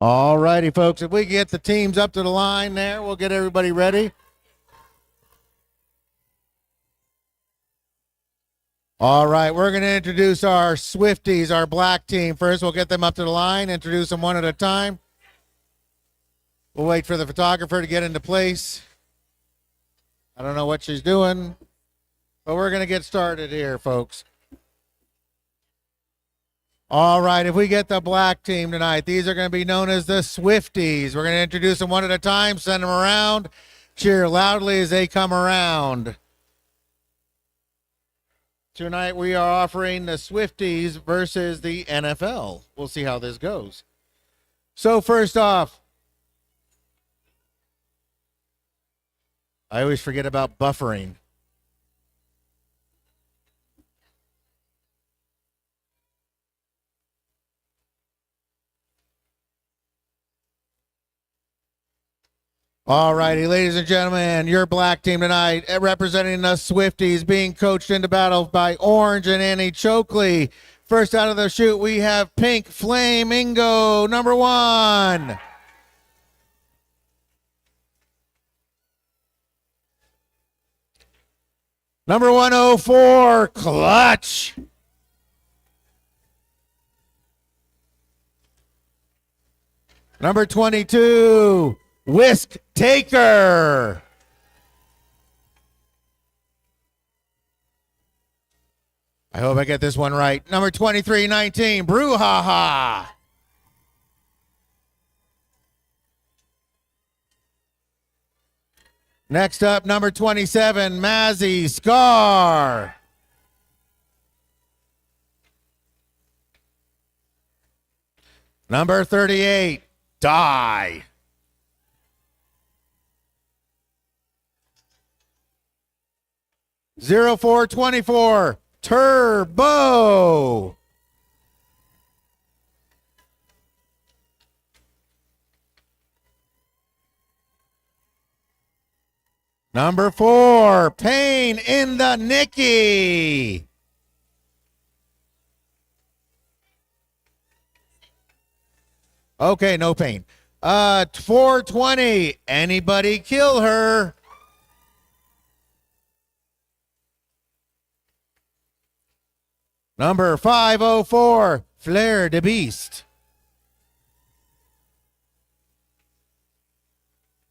All righty, folks. If we get the teams up to the line there, we'll get everybody ready. All right, we're going to introduce our Swifties, our black team. First, we'll get them up to the line, introduce them one at a time. We'll wait for the photographer to get into place. I don't know what she's doing, but we're going to get started here, folks. All right, if we get the black team tonight, these are going to be known as the Swifties. We're going to introduce them one at a time, send them around, cheer loudly as they come around. Tonight we are offering the Swifties versus the NFL. We'll see how this goes. So first off, I always forget about buffering. All righty, ladies and gentlemen, your black team tonight representing the Swifties, being coached into battle by Orange and Annie Chokley. First out of the chute, we have Pink Flamingo, number 1. Number 104, Clutch. Number 22, Whisk Taker. I hope I get this one right. Number 2319, Brouhaha. Next up, number 27, Mazzy Scar. Number 38, Die. Zero 0424, Turbo. Number 4, Pain in the Nicky. Okay, no pain. 420, Anybody Kill Her. Number 504, Fleur de Beast.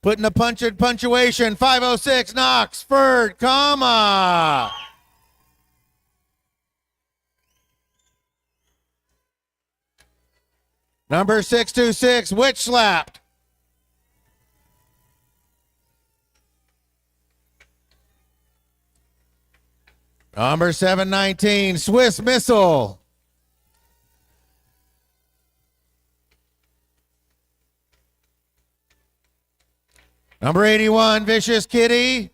Putting a punch in punctuation, 506, Knoxford, comma. Number 626, Witch Slapped. Number 719, Swiss Missile. Number 81, Vicious Kitty.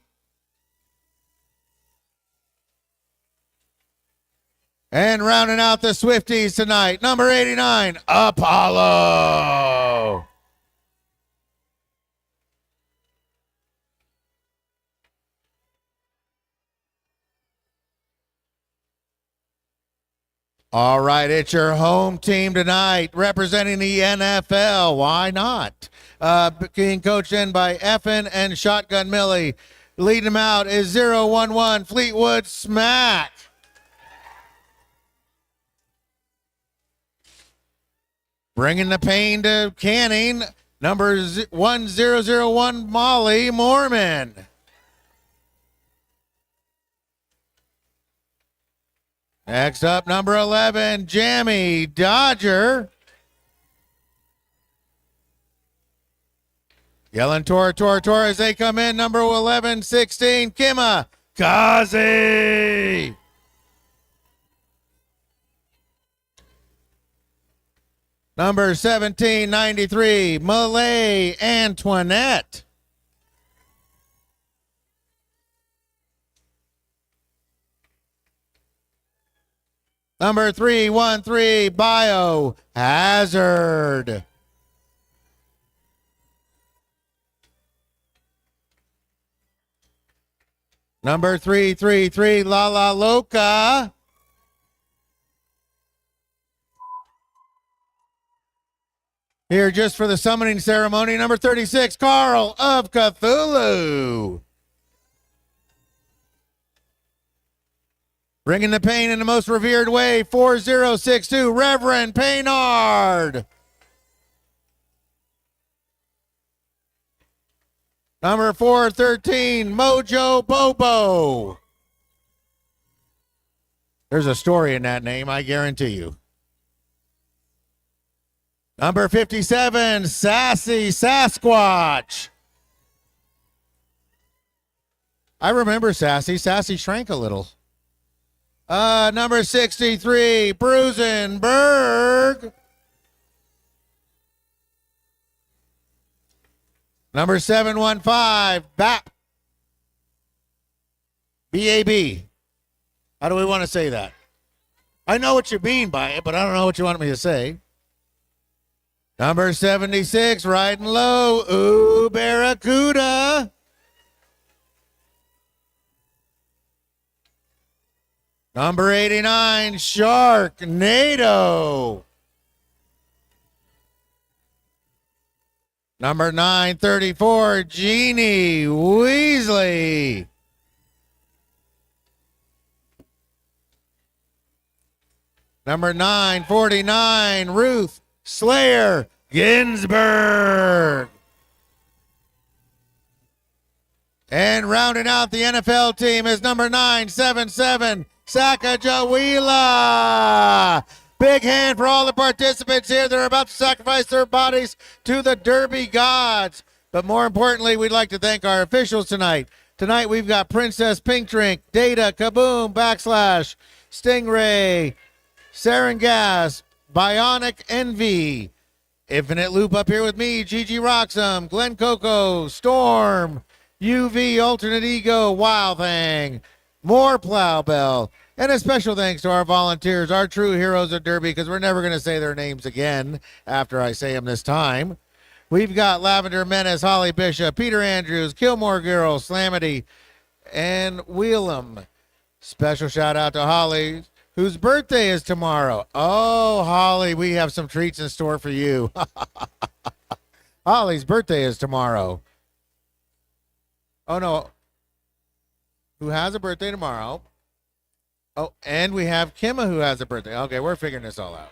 And rounding out the Swifties tonight, number 89, Apollo. All right, it's your home team tonight representing the NFL. Why not? Being coached in by Effin and Shotgun Millie. Leading them out is 011 Fleetwood Smack. Bringing the pain to Canning, number 1001 Molly Mormon. Next up, number 11, Jammy Dodger. Yelling Tor as they come in, number 11, 16, Kimma Kazi. Number 1793, Malay Antoinette. Number 313, Biohazard. Number 333, La La Loca. Here just for the summoning ceremony, number 36, Carl of Cthulhu. Bringing the pain in the most revered way, 4062, Reverend Paynard. Number 413, Mojo Bobo. There's a story in that name, I guarantee you. Number 57, Sassy Sasquatch. I remember Sassy. Sassy shrank a little. Number 63, Bruisenberg. Number 715, bout. B-A-B. How do we want to say that? I know what you mean by it, but I don't know what you want me to say. Number 76, Riding Low, Ooh, Barracuda. Number 89, Sharknado. Number 934, Jeannie Weasley. Number 949, Ruth Slayer Ginsburg. And rounding out the NFL team is number 977, Sacagawea. Big hand for all the participants here that are about to sacrifice their bodies to the Derby gods. But more importantly, we'd like to thank our officials tonight. Tonight we've got Princess Pink Drink, Data, Kaboom, Backslash, Stingray, Sarin Gas, Bionic Envy, Infinite Loop up here with me, Gigi Roxham, Glen Coco, Storm, UV, Alternate Ego, Wild Thing, more Plowbell, and a special thanks to our volunteers, our true heroes of Derby, because we're never going to say their names again after I say them this time. We've got Lavender Menace, Holly Bishop, Peter Andrews, Kilmore Girl, Slamity, and Wheelum. Special shout out to Holly, whose birthday is tomorrow. Oh, Holly, we have some treats in store for you. Holly's birthday is tomorrow. Oh, no. Who has a birthday tomorrow? Oh, and we have Kimma who has a birthday. Okay, we're figuring this all out.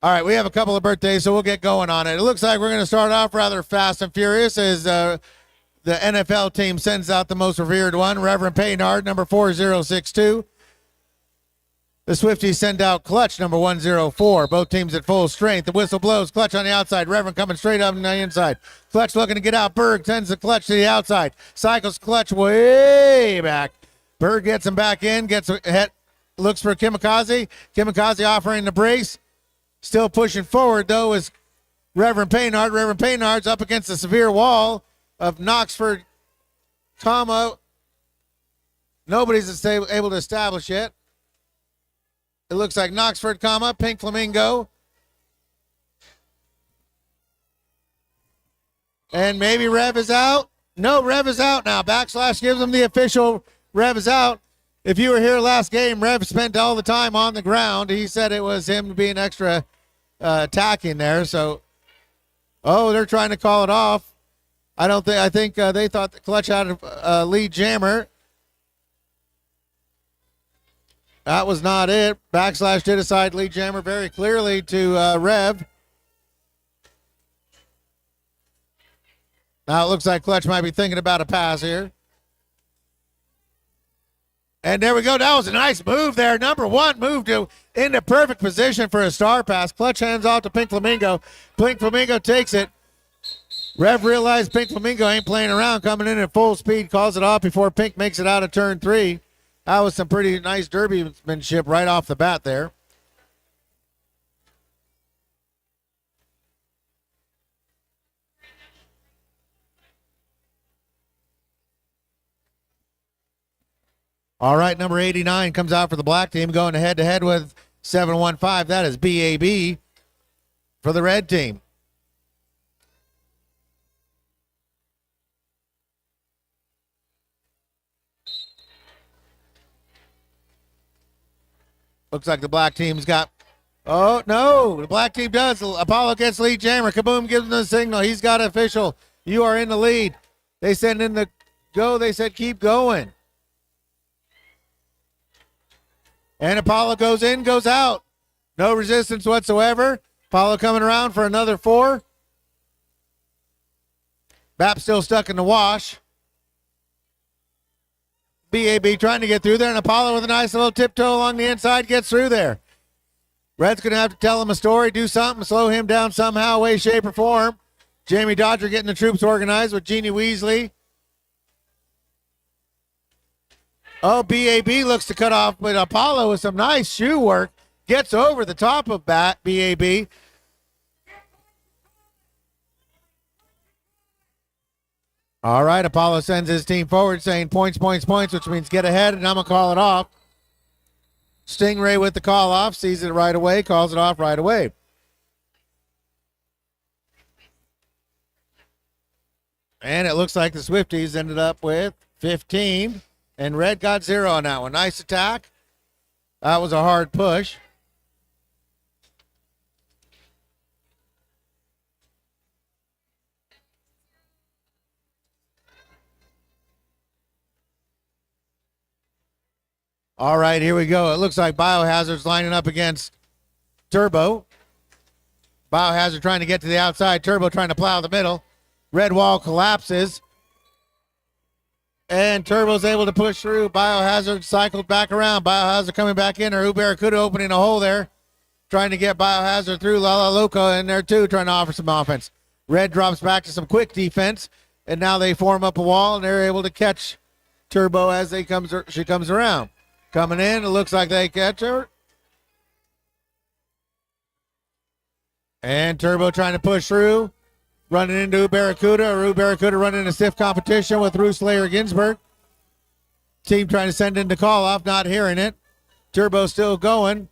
All right, we have a couple of birthdays, so we'll get going on it. It looks like we're going to start off rather fast and furious as the NFL team sends out the most revered one, Reverend Paynard, number 4062. The Swifties send out Clutch, number 104. Both teams at full strength. The whistle blows. Clutch on the outside. Reverend coming straight up on the inside. Clutch looking to get out. Berg sends the Clutch to the outside. Cycles Clutch way back. Berg gets him back in. Gets ahead. Looks for Kimikaze. Kimikaze offering the brace. Still pushing forward, though, is Reverend Paynard. Reverend Paynard's up against the severe wall of Knoxford, nobody's able to establish yet. It looks like Knoxford, Pink Flamingo. And maybe Rev is out. No, Rev is out now. Backslash gives him the official Rev is out. If you were here last game, Rev spent all the time on the ground. He said it was him being extra attacking there. So, they're trying to call it off. I think they thought the Clutch had a lead jammer. That was not it. Backslash did aside lead jammer very clearly to Rev. Now it looks like Clutch might be thinking about a pass here. And there we go. That was a nice move there. Number one moved into perfect position for a star pass. Clutch hands off to Pink Flamingo. Pink Flamingo takes it. Rev realized Pink Flamingo ain't playing around, coming in at full speed, calls it off before Pink makes it out of turn 3. That was some pretty nice derbymanship right off the bat there. All right, number 89 comes out for the black team, going head-to-head with 715. That is BAB for the red team. Looks like the black team's got. Oh, no. The black team does. Apollo gets lead jammer. Kaboom gives him the signal. He's got official. You are in the lead. They send in the go. They said keep going. And Apollo goes in, goes out. No resistance whatsoever. Apollo coming around for another 4. BAP still stuck in the wash. BAB trying to get through there, and Apollo with a nice little tiptoe along the inside gets through there. Red's going to have to tell him a story, do something, slow him down somehow, way, shape, or form. Jamie Dodger getting the troops organized with Jeannie Weasley. Oh, BAB looks to cut off, but Apollo with some nice shoe work gets over the top of BAB. All right, Apollo sends his team forward saying points, points, points, which means get ahead, and I'm going to call it off. Stingray with the call off, sees it right away, calls it off right away. And it looks like the Swifties ended up with 15, and Red got 0 on that one. Nice attack. That was a hard push. All right, here we go. It looks like Biohazard's lining up against Turbo. Biohazard trying to get to the outside. Turbo trying to plow the middle. Red wall collapses. And Turbo's able to push through. Biohazard cycled back around. Biohazard coming back in. Or Barracuda opening a hole there. Trying to get Biohazard through. Lala Loca in there too, trying to offer some offense. Red drops back to some quick defense. And now they form up a wall, and they're able to catch Turbo as she comes around. Coming in, it looks like they catch her. And Turbo trying to push through. Running into Barracuda. Barracuda running a stiff competition with Ruth Slayer Ginsburg. Team trying to send in the call off, not hearing it. Turbo still going.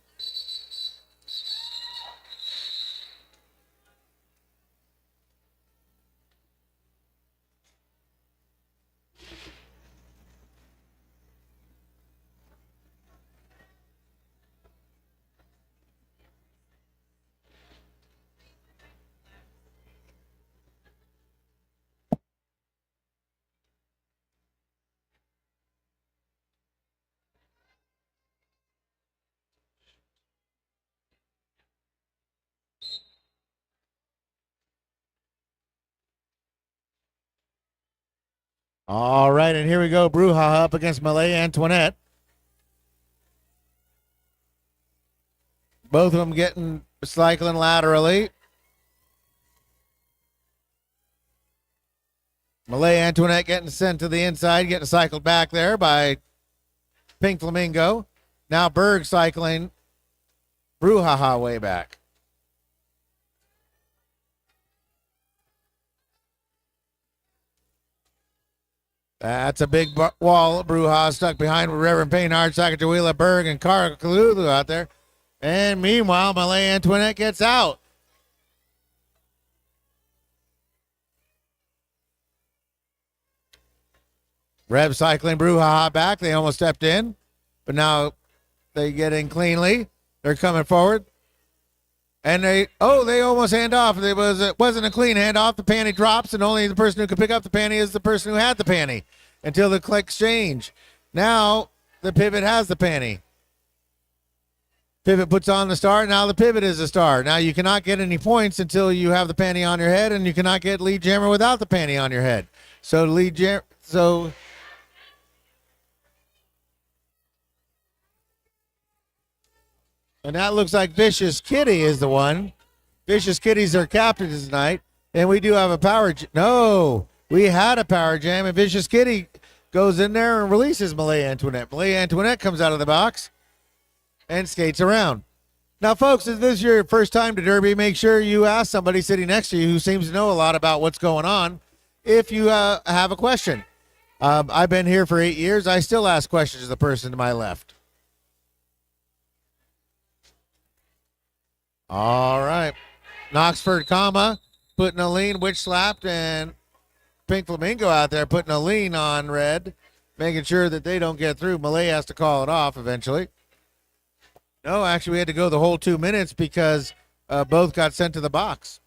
All right, and here we go. Brouhaha up against Malay Antoinette. Both of them getting cycling laterally. Malay Antoinette getting sent to the inside, getting cycled back there by Pink Flamingo. Now Berg cycling Brouhaha way back. That's a big wall. Brouhaha stuck behind with Reverend Paynard, Sacagawea, Berg, and Cara Kalulu out there. And meanwhile, Malay Antoinette gets out. Rev cycling Brouhaha back. They almost stepped in, but now they get in cleanly. They're coming forward. And they almost hand off. It wasn't a clean handoff. The panty drops, and only the person who could pick up the panty is the person who had the panty until the clicks change. Now the pivot has the panty. Pivot puts on the star. Now the pivot is the star. Now you cannot get any points until you have the panty on your head, and you cannot get lead jammer without the panty on your head. So and that looks like Vicious Kitty is the one. Vicious Kitty's our captain tonight. And we do have a power No, we had a power jam, and Vicious Kitty goes in there and releases Malay Antoinette. Malay Antoinette comes out of the box and skates around. Now, folks, if this is your first time to Derby, make sure you ask somebody sitting next to you who seems to know a lot about what's going on if you have a question. I've been here for 8 years. I still ask questions to the person to my left. All right. Knoxford, putting a lean, witch slapped, and Pink Flamingo out there putting a lean on Red, making sure that they don't get through. Malay has to call it off eventually. No, actually, we had to go the whole 2 minutes because both got sent to the box.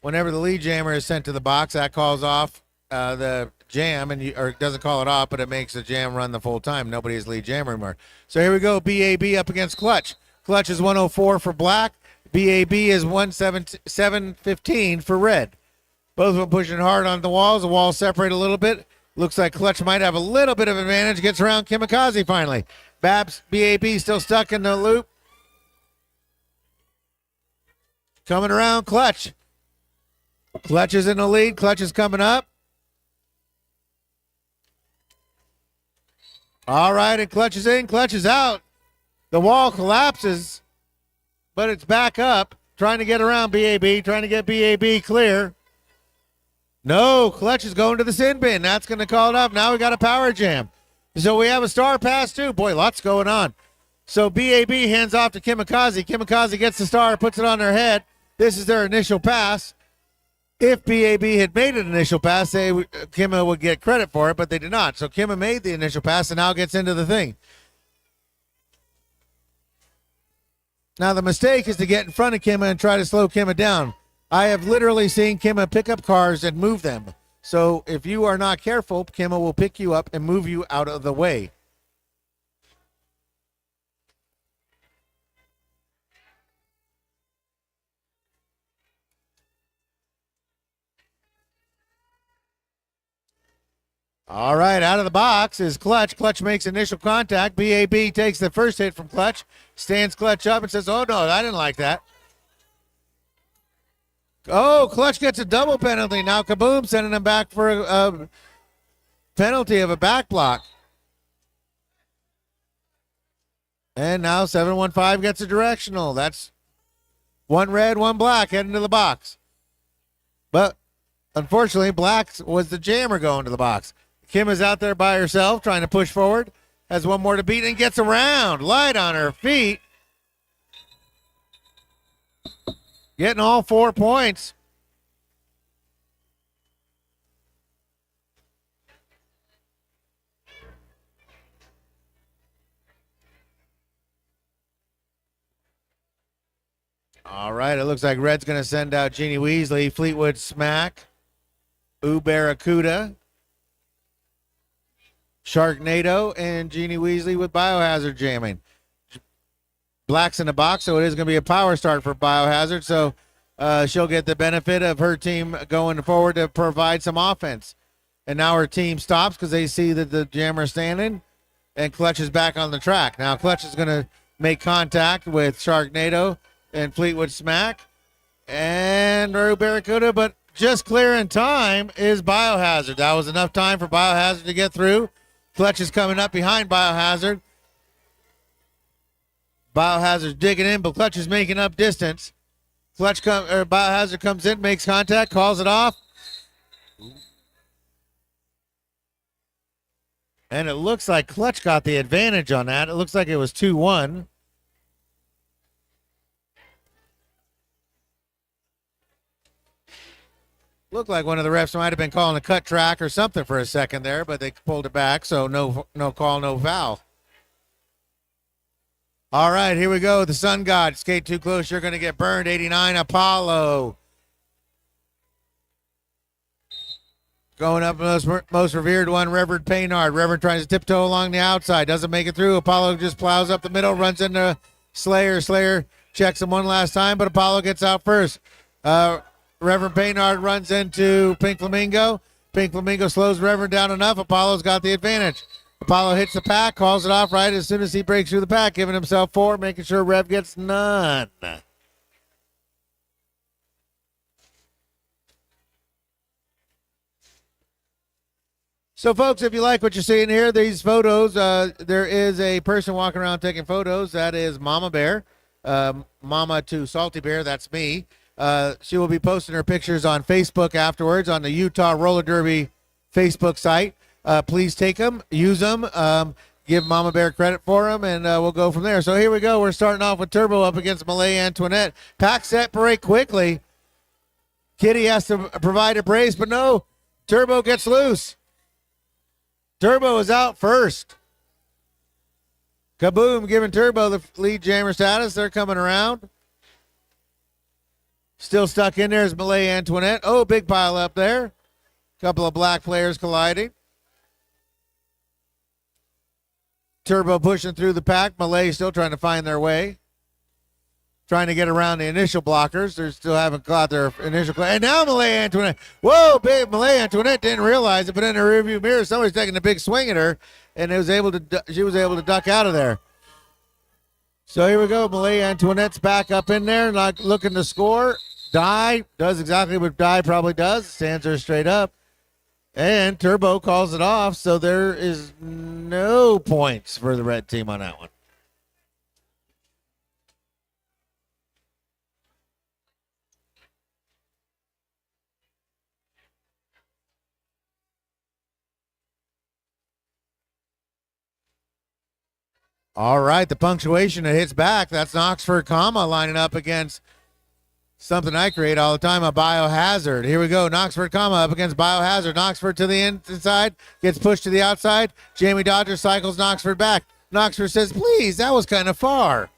Whenever the lead jammer is sent to the box, that calls off the jam, or it doesn't call it off, but it makes the jam run the full time. Nobody is lead jammer anymore. So here we go, BAB up against Clutch. Clutch is 104 for black. BAB is 715 for red. Both of them pushing hard on the walls. The walls separate a little bit. Looks like Clutch might have a little bit of advantage. Gets around Kimikaze finally. BAB still stuck in the loop. Coming around Clutch. Clutch is in the lead. Clutch is coming up. All right, and Clutch is in. Clutch is out. The wall collapses, but it's back up. Trying to get around BAB. Trying to get BAB clear. No, Clutch is going to the sin bin. That's going to call it up. Now we got a power jam. So we have a star pass too. Boy, lots going on. So BAB hands off to Kimikaze. Kimikaze gets the star, puts it on their head. This is their initial pass. If BAB had made an initial pass, Kimma would get credit for it, but they did not. So Kimma made the initial pass and now gets into the thing. Now the mistake is to get in front of Kimma and try to slow Kimma down. I have literally seen Kimma pick up cars and move them. So if you are not careful, Kimma will pick you up and move you out of the way. All right, out of the box is Clutch. Clutch makes initial contact. BAB takes the first hit from Clutch, stands Clutch up and says, oh, no, I didn't like that. Oh, Clutch gets a double penalty. Now Kaboom sending him back for a penalty of a back block. And now 715 gets a directional. That's one red, one black heading to the box. But unfortunately, black was the jammer going to the box. Kim is out there by herself trying to push forward. Has one more to beat and gets around. Light on her feet. Getting all 4 points. All right, it looks like Red's going to send out Jeannie Weasley, Fleetwood Smack, Barracuda, Sharknado, and Jeannie Weasley with Biohazard jamming. Black's in the box, so it is going to be a power start for Biohazard, so she'll get the benefit of her team going forward to provide some offense. And now her team stops because they see that the jammer's standing, and Clutch is back on the track. Now Clutch is going to make contact with Sharknado and Fleetwood Smack and Barracuda, but just clear in time is Biohazard. That was enough time for Biohazard to get through. Clutch is coming up behind Biohazard. Biohazard's digging in, but Clutch is making up distance. Biohazard comes in, makes contact, calls it off. And it looks like Clutch got the advantage on that. It looks like it was 2-1. Looked like one of the refs might have been calling a cut track or something for a second there, but they pulled it back, so no call, no foul. All right, here we go. The Sun God. Skate too close, you're going to get burned. 89, Apollo. Going up, most revered one, Reverend Paynard. Reverend tries to tiptoe along the outside. Doesn't make it through. Apollo just plows up the middle, runs into Slayer. Slayer checks him one last time, but Apollo gets out first. Reverend Paynard runs into Pink Flamingo. Pink Flamingo slows Reverend down enough. Apollo's got the advantage. Apollo hits the pack, calls it off right as soon as he breaks through the pack, giving himself 4, making sure Rev gets none. So, folks, if you like what you're seeing here, these photos, there is a person walking around taking photos. That is Mama Bear. Mama to Salty Bear, that's me. She will be posting her pictures on Facebook afterwards on the Utah Roller Derby Facebook site. Please take them, use them, give Mama Bear credit for them, and we'll go from there. So here we go. We're starting off with Turbo up against Malay Antoinette. Pack separate quickly. Kitty has to provide a brace, but no, Turbo gets loose. Turbo is out first. Kaboom giving Turbo the lead jammer status. They're coming around. Still stuck in there is Malay Antoinette. Oh, big pile up there. Couple of black players colliding. Turbo pushing through the pack. Malay still trying to find their way. Trying to get around the initial blockers. They still haven't caught their initial. And now Malay Antoinette. Whoa, big Malay Antoinette didn't realize it, but in the rearview mirror, somebody's taking a big swing at her, and she was able to duck out of there. So here we go. Malay Antoinette's back up in there, not looking to score. Die does exactly what Die probably does. Stands her straight up. And Turbo calls it off, so there is no points for the red team on that one. All right, the punctuation that hits back. That's Knoxford, comma, lining up against something I create all the time, a Biohazard. Here we go. Knoxford, comma, up against Biohazard. Knoxford to the inside, gets pushed to the outside. Jamie Dodger cycles Knoxford back. Knoxford says, please, that was kind of far.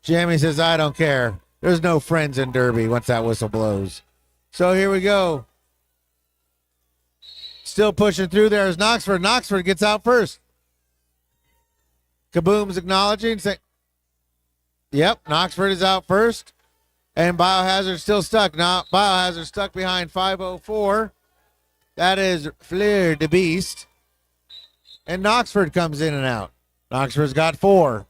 Jamie says, I don't care. There's no friends in Derby once that whistle blows. So here we go. Still pushing through there is Knoxford. Knoxford gets out first. Kaboom's acknowledging. Yep, Knoxford is out first. And Biohazard still stuck. Now, Biohazard stuck behind 504. That is Fleur de Beast. And Knoxford comes in and out. Knoxford's got 4.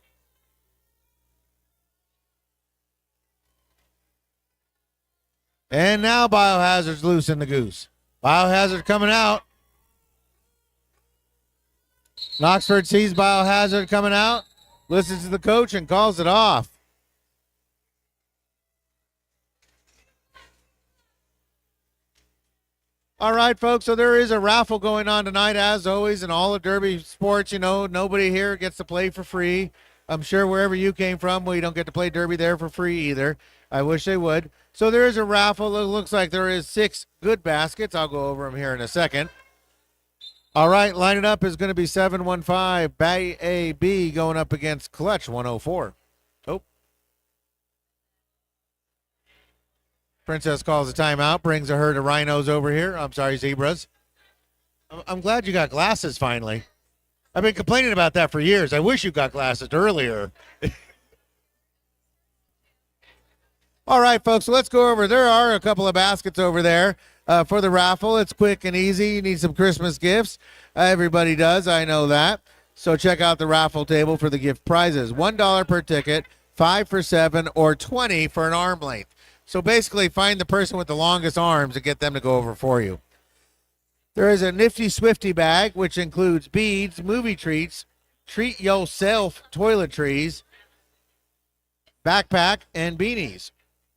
And now Biohazard's loose in the goose. Biohazard coming out. Knoxford sees Biohazard coming out, listens to the coach, and calls it off. All right, folks, so there is a raffle going on tonight, as always, in all of Derby sports. You know, nobody here gets to play for free. I'm sure wherever you came from, we don't get to play Derby there for free either. I wish they would. So there is a raffle. It looks like there is 6 good baskets. I'll go over them here in a second. All right, lining up is going to be 715 BAB going up against Clutch 104. Oh. Princess calls a timeout, brings a herd of rhinos over here. I'm sorry, zebras. I'm glad you got glasses finally. I've been complaining about that for years. I wish you got glasses earlier. All right, folks, so let's go over. There are a couple of baskets over there. For the raffle. It's quick and easy. You need some Christmas gifts. Everybody does. I know that. So check out the raffle table for the gift prizes. $1 per ticket, 5 for 7, or 20 for an arm length. So basically find the person with the longest arms and get them to go over for you. There is a nifty Swifty bag, which includes beads, movie treats, treat yourself toiletries, backpack, and beanies.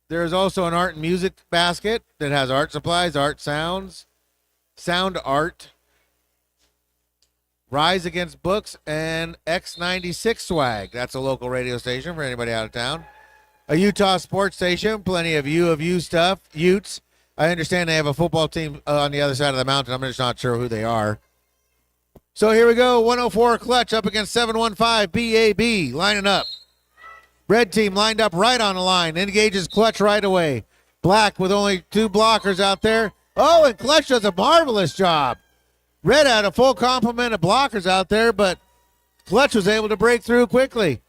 There's also an art and music basket that has art supplies, art sounds, sound art, Rise Against Books, and X96 swag. That's a local radio station for anybody out of town. A Utah sports station, plenty of U of U stuff, Utes. I understand they have a football team on the other side of the mountain. I'm just not sure who they are. So here we go, 104 Clutch up against 715 BAB, lining up. Red team lined up right on the line. Engages Clutch right away. Black with only 2 blockers out there. Oh, and Clutch does a marvelous job. Red had a full complement of blockers out there, but Clutch was able to break through quickly.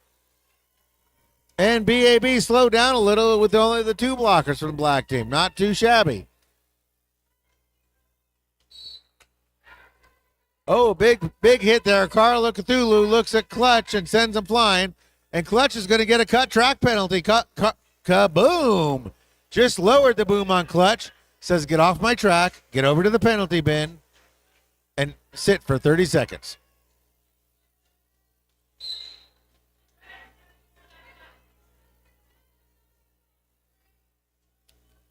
And BAB slowed down a little with only the 2 blockers from the black team. Not too shabby. Oh, big hit there. Carla Cthulhu looks at Clutch and sends him flying. And Clutch is going to get a cut track penalty. Kaboom. Just lowered the boom on Clutch. Says, get off my track, get over to the penalty bin, and sit for 30 seconds.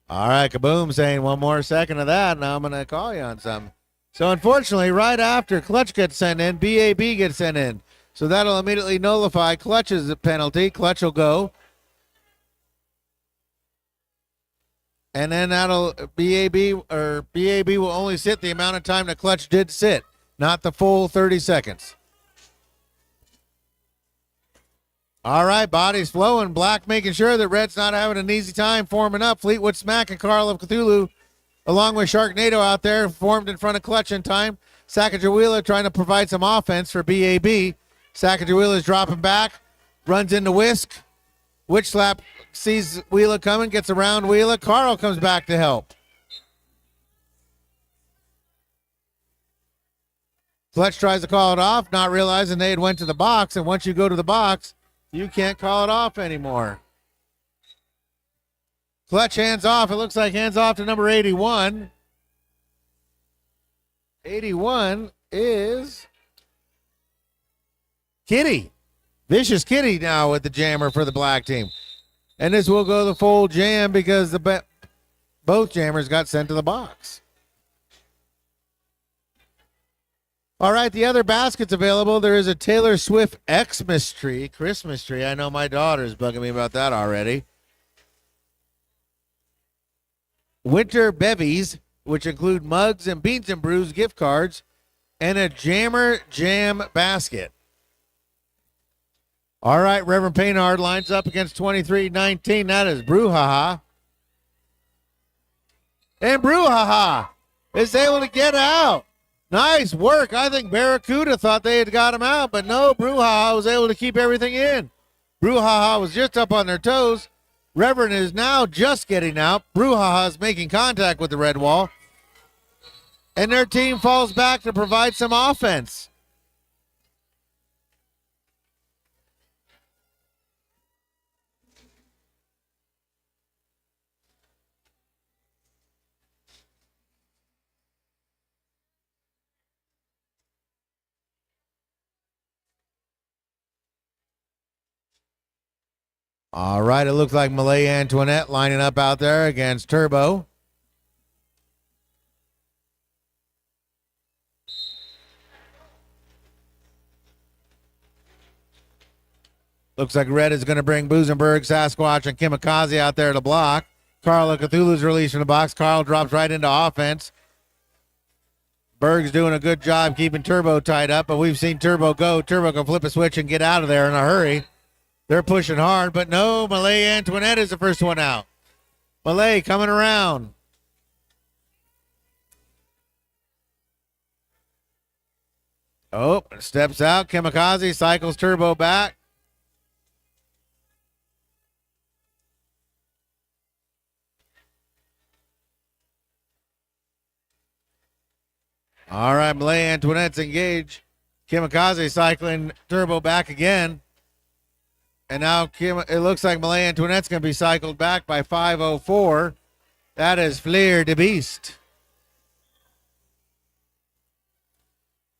All right, Kaboom saying 1 more second of that, and I'm going to call you on something. So, unfortunately, right after Clutch gets sent in, BAB gets sent in. So that'll immediately nullify Clutch's penalty. Clutch will go. And then that'll BAB will only sit the amount of time that Clutch did sit. not the full 30 seconds. All right, body's flowing. Black making sure that Red's not having an easy time forming up. Fleetwood Smack and Carl of Cthulhu, along with Sharknado out there, formed in front of Clutch in time. Sacagawea trying to provide some offense for BAB. Sacagawea is dropping back, runs into Whisk. Witch Slap sees Wheeler coming, gets around Wheeler. Carl comes back to help. Clutch tries to call it off, not realizing they had went to the box, and once you go to the box, you can't call it off anymore. Clutch hands off. It looks like hands off to number 81. 81 is Kitty. Vicious Kitty now with the jammer for the black team. And this will go the full jam because both jammers got sent to the box. All right, the other baskets available. There is a Taylor Swift Xmas tree, Christmas tree. I know my daughter's bugging me about that already. Winter bevies, which include mugs and Beans and Brews gift cards, and a Jammer Jam basket. All right, Reverend Paynard lines up against 23-19. That is Brouhaha. And Brouhaha is able to get out. Nice work. I think Barracuda thought they had got him out, but no, Brouhaha was able to keep everything in. Brouhaha was just up on their toes. Reverend is now just getting out. Brouhaha is making contact with the red wall. And their team falls back to provide some offense. All right, it looks like Malay Antoinette lining up out there against Turbo. Looks like Red is going to bring Boozenberg, Sasquatch, and Kimikaze out there to block. Carl of Cthulhu's released from the box. Carl drops right into offense. Berg's doing a good job keeping Turbo tied up, but we've seen Turbo go. Turbo can flip a switch and get out of there in a hurry. They're pushing hard, but no, Malay Antoinette is the first one out. Malay coming around. Oh, steps out. Kimikaze cycles Turbo back. All right, Malay Antoinette's engaged. Kimikaze cycling Turbo back again. And now it looks like Malay Antoinette's going to be cycled back by 5:04. That is Fleur de Beast.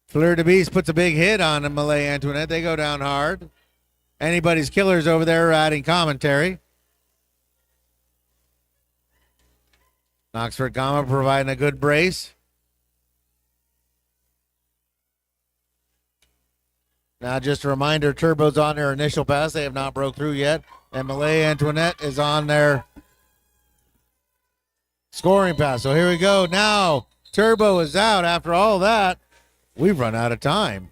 Fleur de Beast puts a big hit on Malay Antoinette. They go down hard. Anybody's Killers over there adding commentary. Knoxford Gama providing a good brace. Now, just a reminder, Turbo's on their initial pass. They have not broke through yet. And Malay Antoinette is on their scoring pass. So here we go. Now, Turbo is out. After all that, we've run out of time.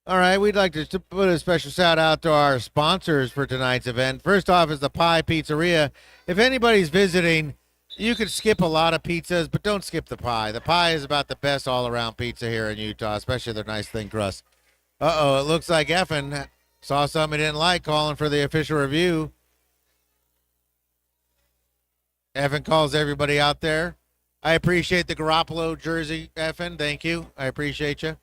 All right, we'd like to put a special shout out to our sponsors for tonight's event. First off is the Pie Pizzeria. If anybody's visiting, you could skip a lot of pizzas, but don't skip the pie. The pie is about the best all-around pizza here in Utah, especially their nice thin crust. Uh-oh, it looks like Effin saw something he didn't like, calling for the official review. Effin calls everybody out there. I appreciate the Garoppolo jersey, Effin. Thank you. I appreciate you.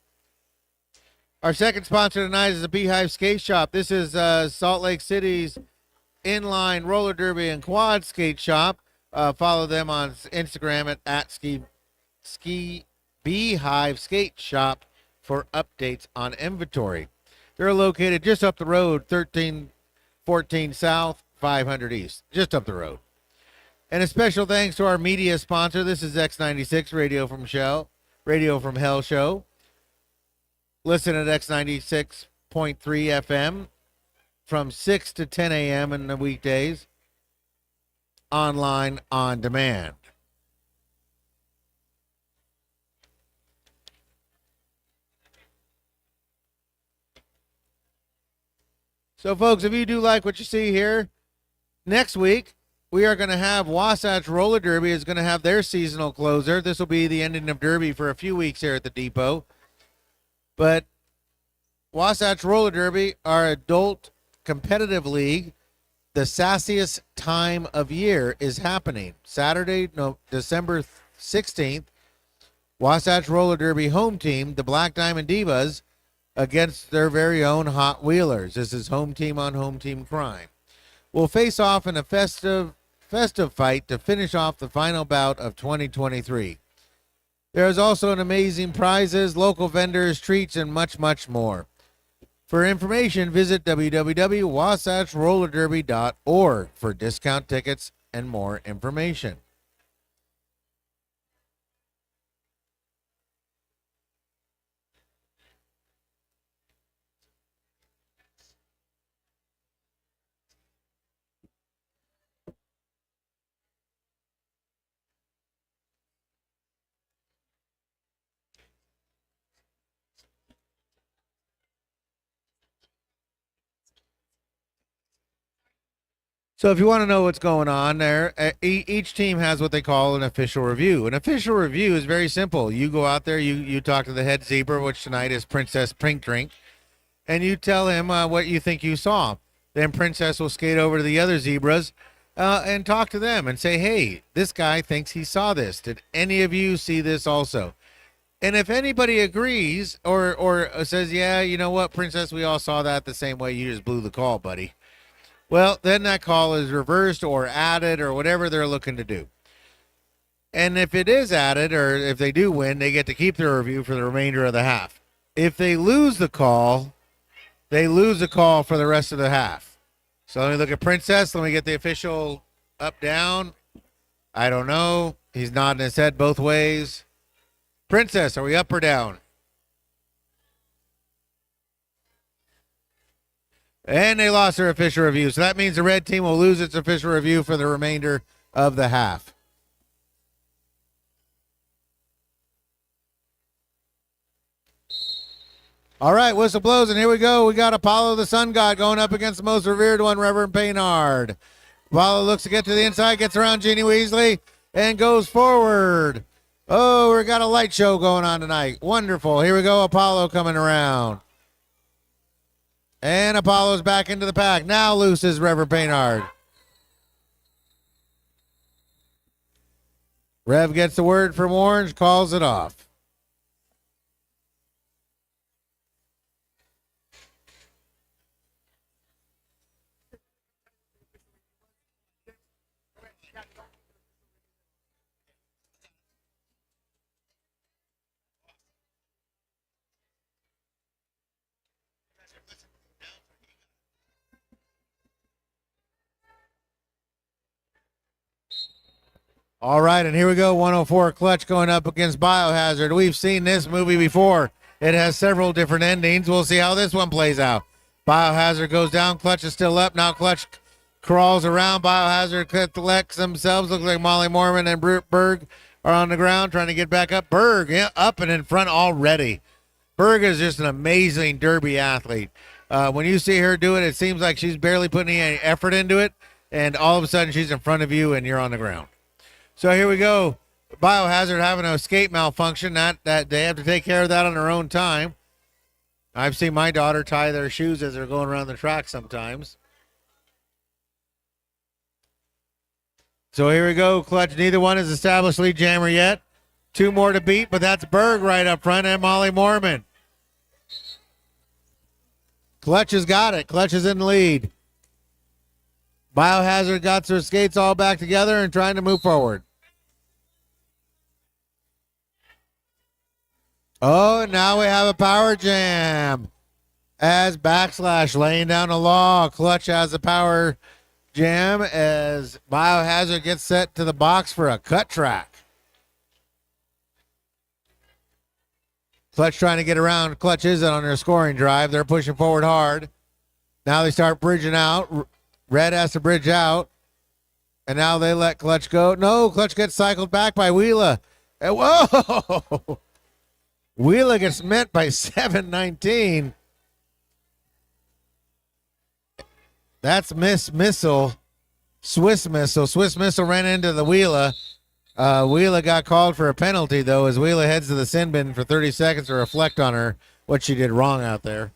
Our second sponsor tonight is the Beehive Skate Shop. This is Salt Lake City's inline roller derby and quad skate shop. Follow them on Instagram at ski Beehive Skate Shop for updates on inventory. They're located just up the road, 1314 South, 500 East, just up the road. And a special thanks to our media sponsor. This is X96 Radio from Shell. Radio from Hell show. Listen at X96.3 FM from 6 to 10 a.m. in the weekdays. Online on demand. So, folks, if you do like what you see here, next week we are going to have Wasatch Roller Derby is going to have their seasonal closer. This will be the ending of Derby for a few weeks here at the depot. But Wasatch Roller Derby, our adult competitive league, the sassiest time of year is happening. Saturday, December 16th, Wasatch Roller Derby home team, the Black Diamond Divas, against their very own Hot Wheelers. This is home team on home team crime. We'll face off in a festive fight to finish off the final bout of 2023. There is also an amazing prizes, local vendors, treats, and much, much more. For information, visit www.wasatchrollerderby.org for discount tickets and more information. So if you want to know what's going on there, each team has what they call an official review. An official review is very simple. You go out there, you talk to the head zebra, which tonight is Princess Pink Drink, and you tell him what you think you saw. Then Princess will skate over to the other zebras and talk to them and say, hey, this guy thinks he saw this. Did any of you see this also? And if anybody agrees or says, yeah, you know what, Princess, we all saw that the same way, you just blew the call, buddy. Well, then that call is reversed or added or whatever they're looking to do. And if it is added or if they do win, they get to keep their review for the remainder of the half. If they lose the call, they lose the call for the rest of the half. So let me look at Princess. Let me get the official up, down. I don't know. He's nodding his head both ways. Princess, are we up or down? And they lost their official review. So that means the red team will lose its official review for the remainder of the half. All right, whistle blows, and here we go. We got Apollo the Sun God going up against the most revered one, Reverend Paynard. Apollo looks to get to the inside, gets around Jeannie Weasley, and goes forward. Oh, we got a light show going on tonight. Wonderful. Here we go, Apollo coming around. And Apollo's back into the pack. Now loose is Reverend Paynard. Rev gets the word from Orange, calls it off. All right, and here we go. 104 Clutch going up against Biohazard. We've seen this movie before. It has several different endings. We'll see how this one plays out. Biohazard goes down. Clutch is still up. Now Clutch crawls around. Biohazard collects themselves. Looks like Molly Mormon and Berg are on the ground trying to get back up. Berg up and in front already. Berg is just an amazing derby athlete. When you see her do it, it seems like she's barely putting any effort into it, and all of a sudden she's in front of you and you're on the ground. So here we go. Biohazard having a skate malfunction. That they have to take care of that on their own time. I've seen my daughter tie their shoes as they're going around the track sometimes. So here we go. Clutch. Neither one has established lead jammer yet. Two more to beat, but that's Berg right up front and Molly Mormon. Clutch has got it. Clutch is in the lead. Biohazard got their skates all back together and trying to move forward. Oh, now we have a power jam. As Backslash laying down the law. Clutch has a power jam as Biohazard gets set to the box for a cut track. Clutch trying to get around. Clutch isn't on their scoring drive. They're pushing forward hard. Now they start bridging out. Red has to bridge out. And now they let Clutch go. No, Clutch gets cycled back by Wheeler. And whoa! Wheeler gets met by 719. That's Missile. Swiss Missile. Swiss Missile ran into the Wheeler. Wheeler got called for a penalty, though, as Wheeler heads to the sin bin for 30 seconds to reflect on her, what she did wrong out there.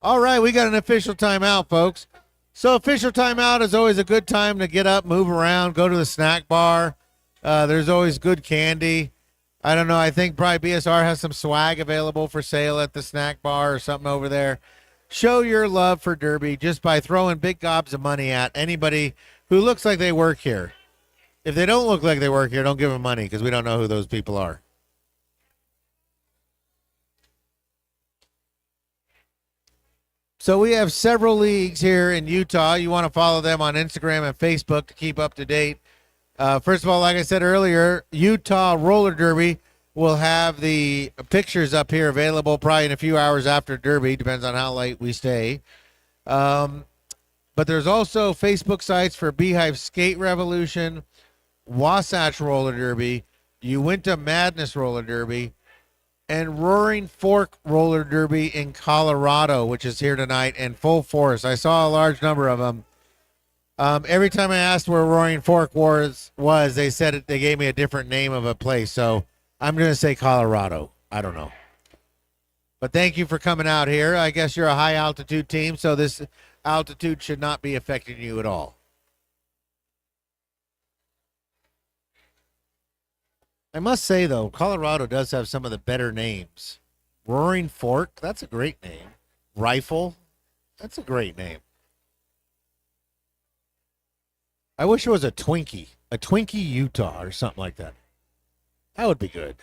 All right, we got an official timeout, folks. So official timeout is always a good time to get up, move around, go to the snack bar. There's always good candy. I don't know. I think probably BSR has some swag available for sale at the snack bar or something over there. Show your love for Derby just by throwing big gobs of money at anybody who looks like they work here. If they don't look like they work here, don't give them money because we don't know who those people are. So we have several leagues here in Utah. You want to follow them on Instagram and Facebook to keep up to date. First of all, like I said earlier, Utah Roller Derby will have the pictures up here available probably in a few hours after Derby. Depends on how late we stay. But there's also Facebook sites for Beehive Skate Revolution, Wasatch Roller Derby, Uinta Madness Roller Derby, and Roaring Fork Roller Derby in Colorado, which is here tonight in full force. I saw a large number of them. Every time I asked where Roaring Fork was, they said they gave me a different name of a place. So I'm going to say Colorado. I don't know. But thank you for coming out here. I guess you're a high altitude team, so this altitude should not be affecting you at all. I must say, though, Colorado does have some of the better names. Roaring Fork, that's a great name. Rifle, that's a great name. I wish it was a Twinkie Utah or something like that. That would be good.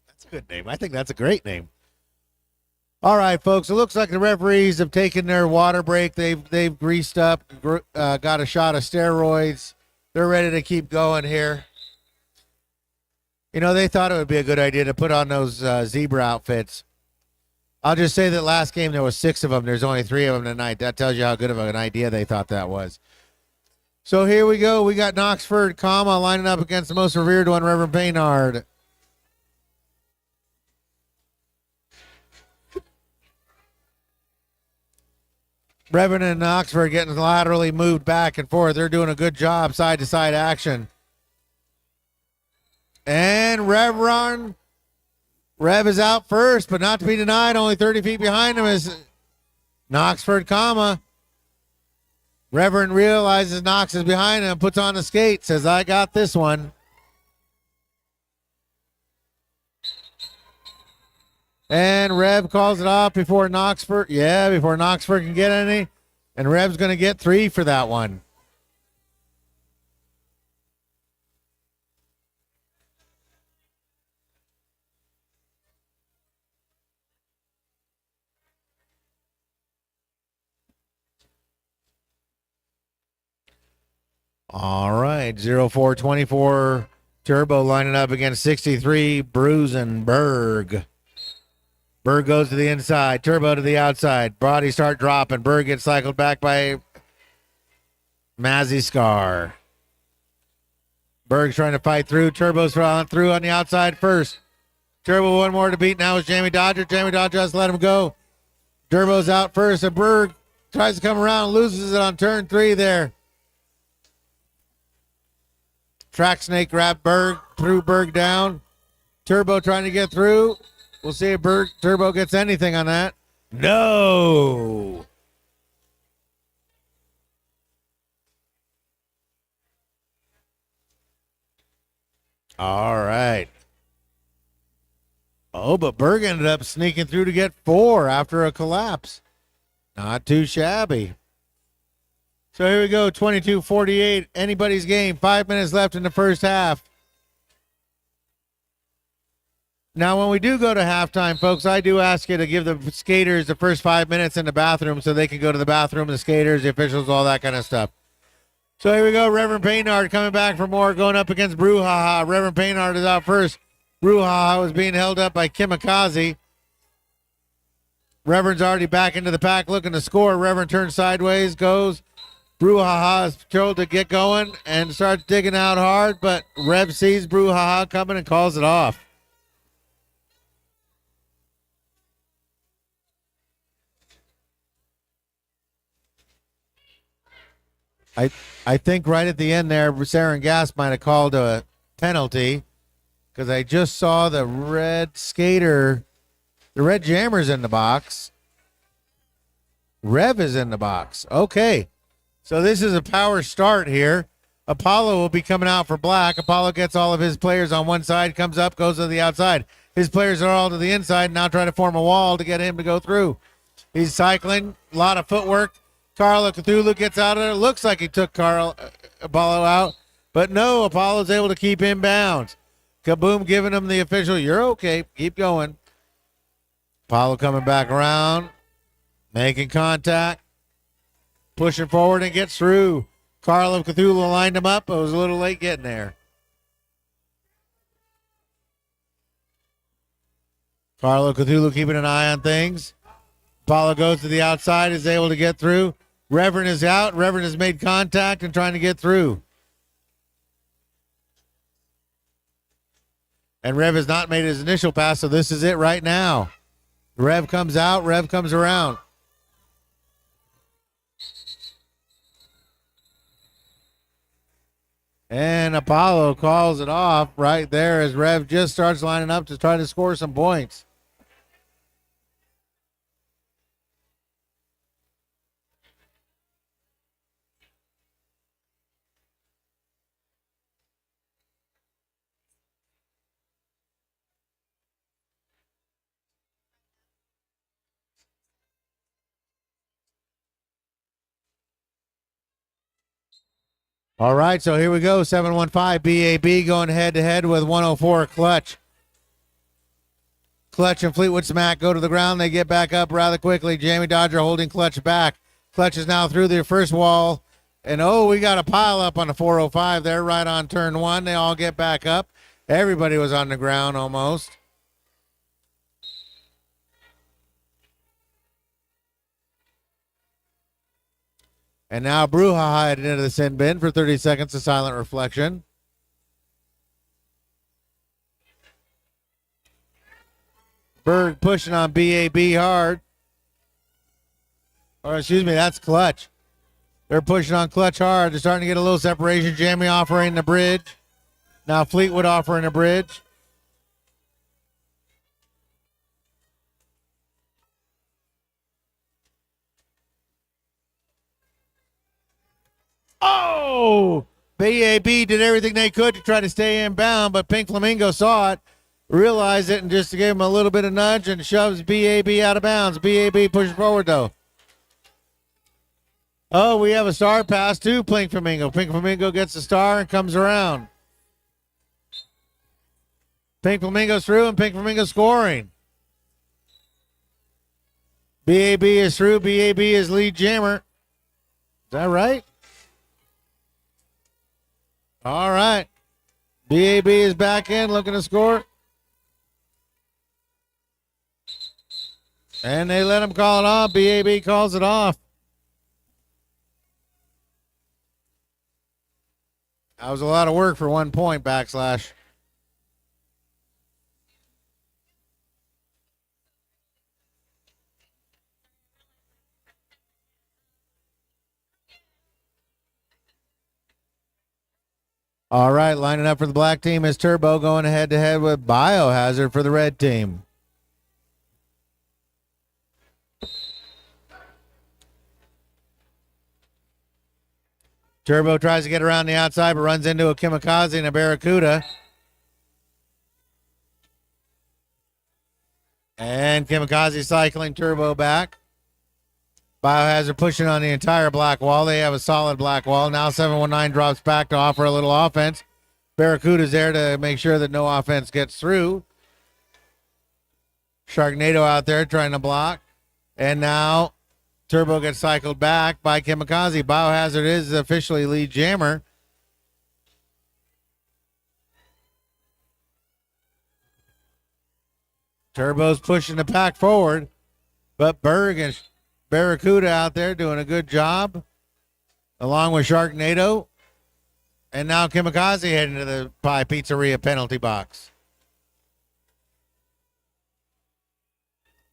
That's a good name. I think that's a great name. All right, folks, it looks like the referees have taken their water break. They've greased up, got a shot of steroids. They're ready to keep going here. You know, they thought it would be a good idea to put on those zebra outfits. I'll just say that last game there was 6 of them. There's only 3 of them tonight. That tells you how good of an idea they thought that was. So here we go. We got Knoxford, lining up against the most revered one, Reverend Paynard. Reverend and Knoxford getting laterally moved back and forth. They're doing a good job, side-to-side action. And Rev is out first, but not to be denied. Only 30 feet behind him is Knoxford, Reverend realizes Knox is behind him, puts on the skate, says, I got this one. And Rev calls it off before Knoxford can get any. And Rev's going to get 3 for that one. All right, 0424 Turbo lining up against 63 Bruisenberg. Berg goes to the inside, Turbo to the outside. Body start dropping. Berg gets cycled back by Mazzy Scar. Berg's trying to fight through. Turbo's through on the outside first. Turbo one more to beat. Now is Jamie Dodger. Jamie Dodger has to let him go. Turbo's out first, and Berg tries to come around, loses it on turn 3 there. Track Snake grabbed Berg, threw Berg down. Turbo trying to get through. We'll see if Turbo gets anything on that. No. All right. Oh, but Berg ended up sneaking through to get 4 after a collapse. Not too shabby. So here we go, 22-48, anybody's game. 5 minutes left in the first half. Now, when we do go to halftime, folks, I do ask you to give the skaters the first 5 minutes in the bathroom so they can go to the bathroom, the skaters, the officials, all that kind of stuff. So here we go. Reverend Paynard coming back for more, going up against Brouhaha. Reverend Paynard is out first. Brouhaha was being held up by Kimikaze. Reverend's already back into the pack looking to score. Reverend turns sideways, goes. Brouhaha is told to get going and starts digging out hard, but Rev sees Brouhaha coming and calls it off. I think right at the end there, Sarin Gas might have called a penalty because I just saw the red skater, the red jammer's in the box. Rev is in the box. Okay. So this is a power start here. Apollo will be coming out for black. Apollo gets all of his players on one side, comes up, goes to the outside. His players are all to the inside, now trying to form a wall to get him to go through. He's cycling, a lot of footwork. Carlo Cthulhu gets out of it. Looks like he took Apollo out, but no, Apollo's able to keep him bounds. Kaboom giving him the official, you're okay, keep going. Apollo coming back around, making contact, pushing forward and gets through. Carlo Cthulhu lined him up, but was a little late getting there. Carlo Cthulhu keeping an eye on things. Apollo goes to the outside, is able to get through. Reverend is out. Reverend has made contact and trying to get through. And Rev has not made his initial pass, so this is it right now. Rev comes out. Rev comes around. And Apollo calls it off right there as Rev just starts lining up to try to score some points. All right, so here we go. 715 BAB going head-to-head with 104 Clutch. Clutch and Fleetwood Smack go to the ground. They get back up rather quickly. Jamie Dodger holding Clutch back. Clutch is now through their first wall. And, oh, we got a pile up on the 405 there right on turn one. They all get back up. Everybody was on the ground almost. And now Brouhaha headed into the sin bin for 30 seconds of silent reflection. Berg pushing on BAB hard. Or excuse me, that's Clutch. They're pushing on Clutch hard. They're starting to get a little separation. Jamie offering the bridge. Now Fleetwood offering a bridge. Oh! BAB did everything they could to try to stay inbound, but Pink Flamingo saw it, realized it, and just gave him a little bit of nudge and shoves BAB out of bounds. BAB pushes forward, though. Oh, we have a star pass to Pink Flamingo. Pink Flamingo gets the star and comes around. Pink Flamingo's through, and Pink Flamingo scoring. BAB is through. BAB is lead jammer. Is that right? All right. BAB is back in, looking to score. And they let him call it off. BAB calls it off. That was a lot of work for 1 point, backslash. All right, lining up for the black team is Turbo going head-to-head with Biohazard for the red team. Turbo tries to get around the outside, but runs into a Kimikaze and a Barracuda. And Kimikaze cycling Turbo back. Biohazard pushing on the entire black wall. They have a solid black wall. Now 719 drops back to offer a little offense. Barracuda's there to make sure that no offense gets through. Sharknado out there trying to block. And now Turbo gets cycled back by Kamikaze. Biohazard is officially lead jammer. Turbo's pushing the pack forward, but Berg and Barracuda out there doing a good job, along with Sharknado. And now Kamikaze heading to the Pie Pizzeria penalty box.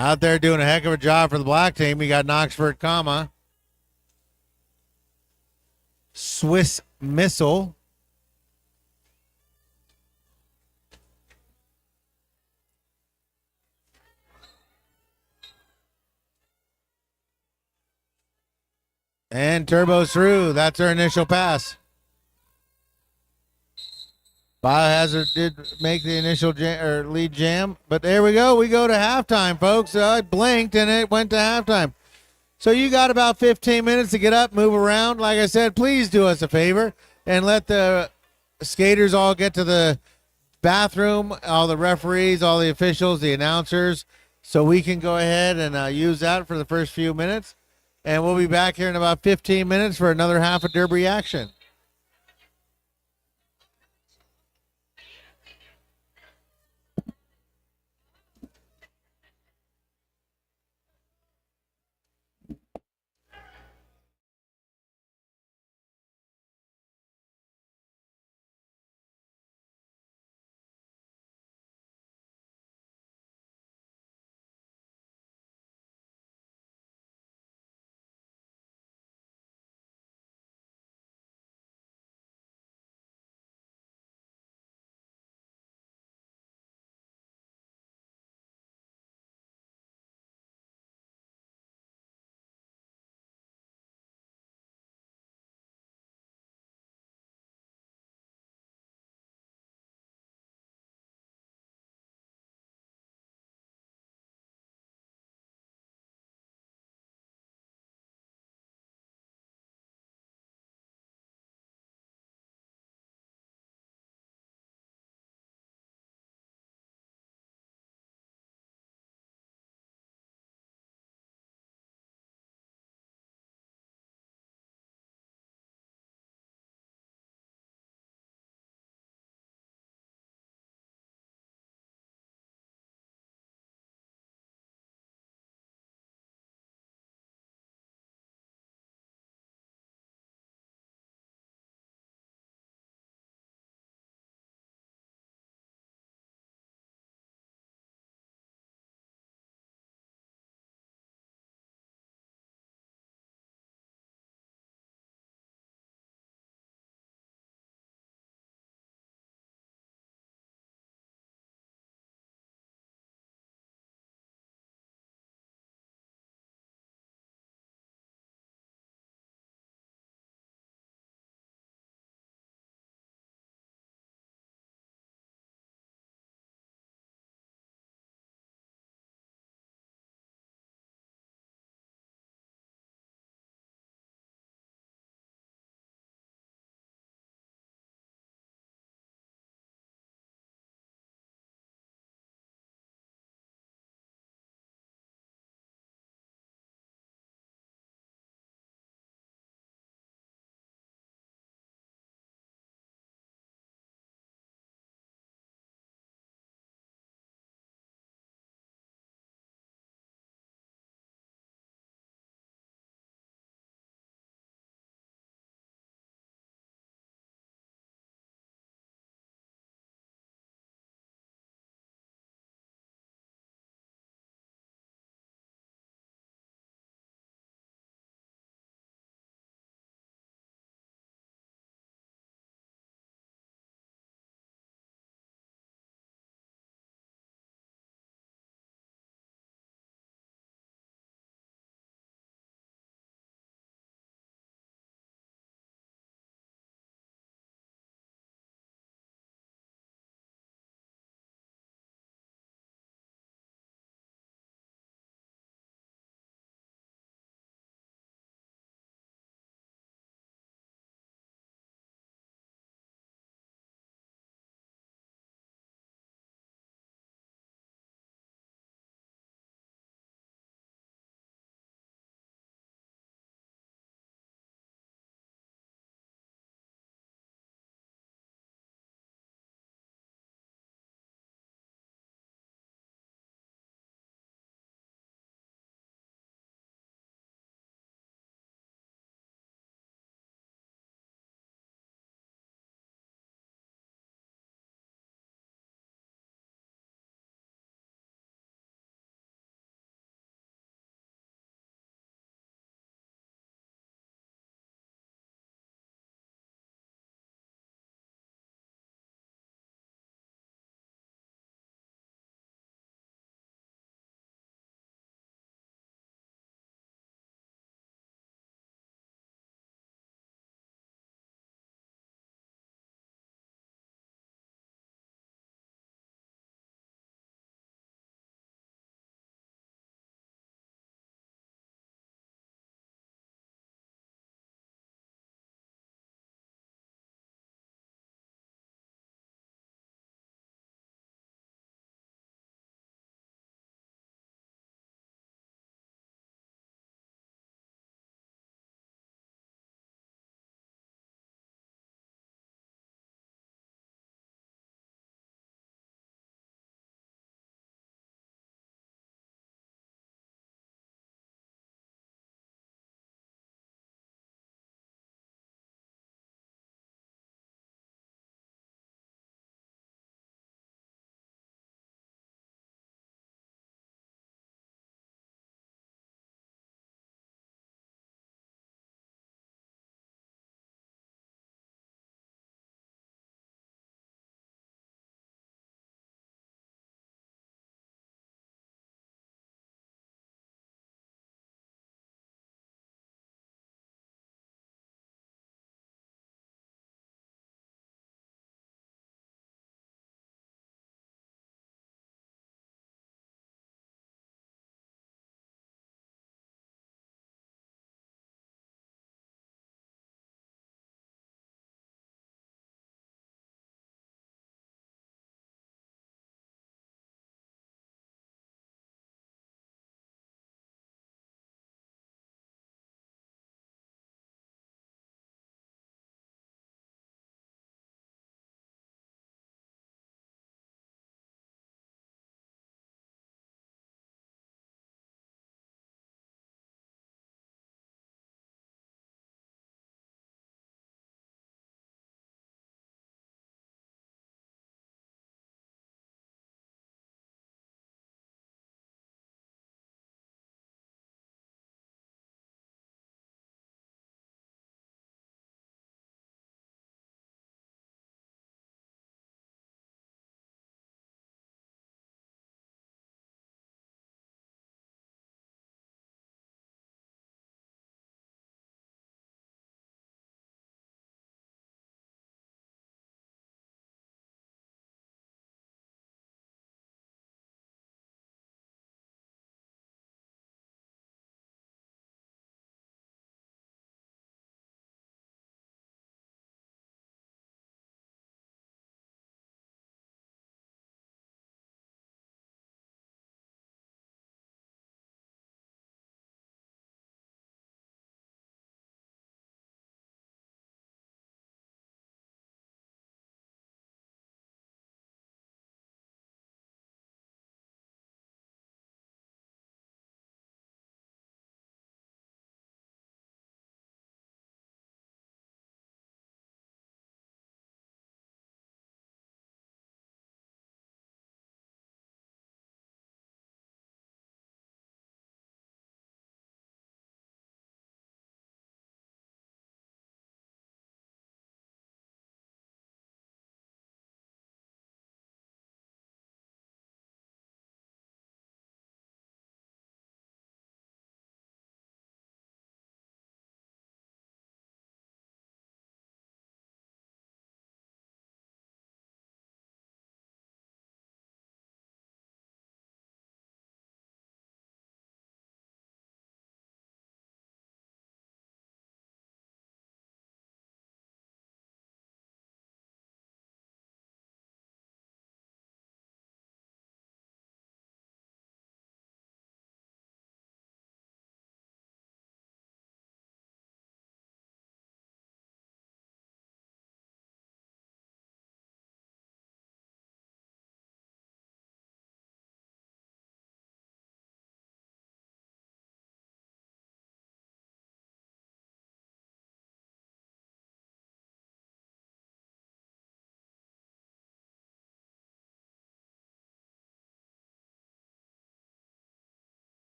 Out there doing a heck of a job for the black team. We got Knoxford, Swiss Missile. And Turbo's through. That's our initial pass. Biohazard did make the initial lead jam, but there we go. We go to halftime, folks. I blinked and it went to halftime. So you got about 15 minutes to get up, move around. Like I said, please do us a favor and let the skaters all get to the bathroom, all the referees, all the officials, the announcers, so we can go ahead and use that for the first few minutes. And we'll be back here in about 15 minutes for another half of Derby action.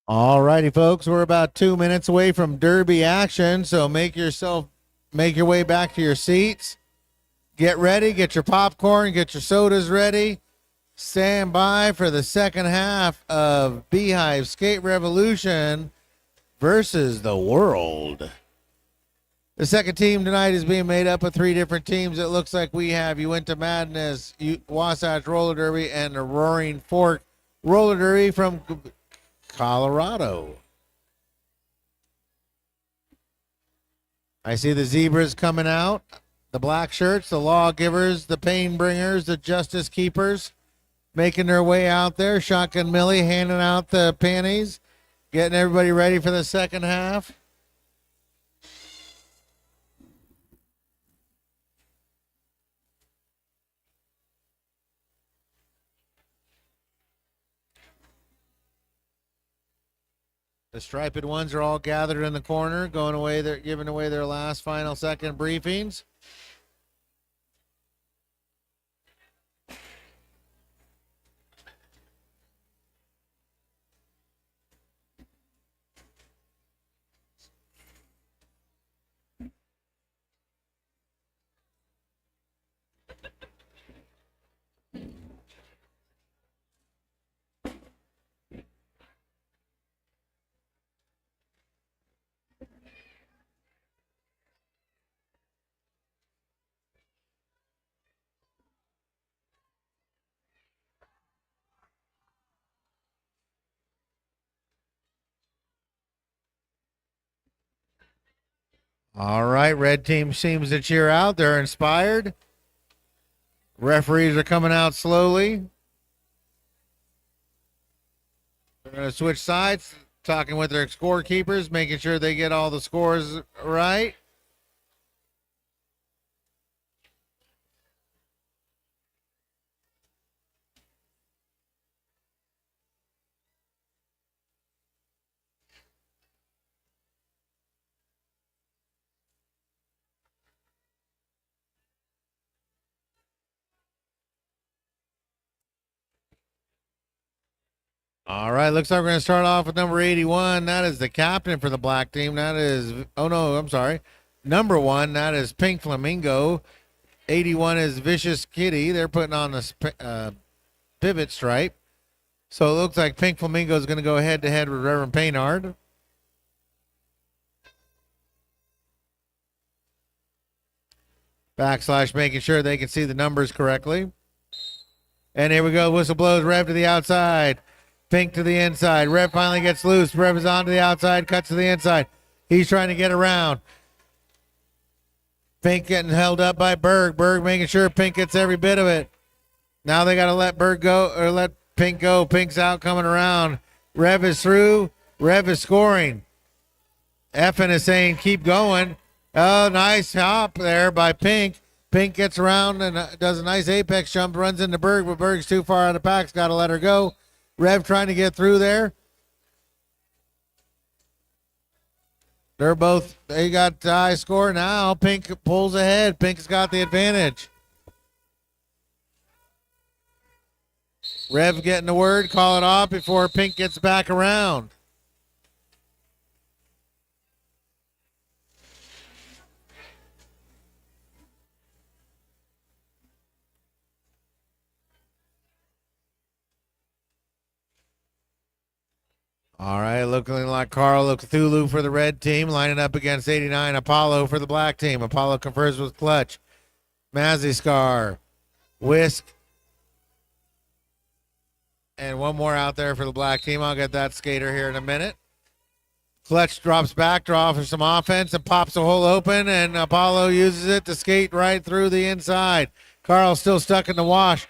All righty, folks. We're about 2 minutes away from Derby action, so make your way back to your seats. Get ready, get your popcorn, get your sodas ready. Stand by for the second half of Beehive Skate Revolution versus the world. The second team tonight is being made up of 3 different teams. It looks like we have Uinta Madness, Wasatch Roller Derby, and the Roaring Fork Roller Derby from Colorado. I see the Zebras coming out, the black shirts, the lawgivers, the pain bringers, the justice keepers, making their way out there. Shotgun Millie handing out the panties, getting everybody ready for the second half. The striped ones are all gathered in the corner, going away. They're giving away their last final second briefings. All right, red team seems to cheer out. They're inspired. Referees are coming out slowly. They're going to switch sides, talking with their scorekeepers, making sure they get all the scores right. All right, looks like we're going to start off with number 81. That is the captain for the black team. That is, oh no, I'm sorry. Number 1, that is Pink Flamingo. 81 is Vicious Kitty. They're putting on the pivot stripe. So it looks like Pink Flamingo is going to go head to head with Reverend Paynard. Backslash making sure they can see the numbers correctly. And here we go. Whistle blows. Rev to the outside. Pink to the inside. Rev finally gets loose. Rev is on to the outside. Cuts to the inside. He's trying to get around. Pink getting held up by Berg. Berg making sure Pink gets every bit of it. Now they got to let Berg go, or let Pink go. Pink's out coming around. Rev is through. Rev is scoring. Effin is saying keep going. Oh, nice hop there by Pink. Pink gets around and does a nice apex jump, runs into Berg, but Berg's too far out of the pack's got to let her go. Rev trying to get through there. They got the high score now. Pink pulls ahead. Pink's got the advantage. Rev getting the word, call it off before Pink gets back around. All right, looking like Carl Cthulhu for the red team, lining up against 89 Apollo for the black team. Apollo confers with Clutch, Mazzy Scar, Whisk, and one more out there for the black team. I'll get that skater here in a minute. Clutch drops back, draw for some offense, and pops the hole open, and Apollo uses it to skate right through the inside. Carl's still stuck in the wash.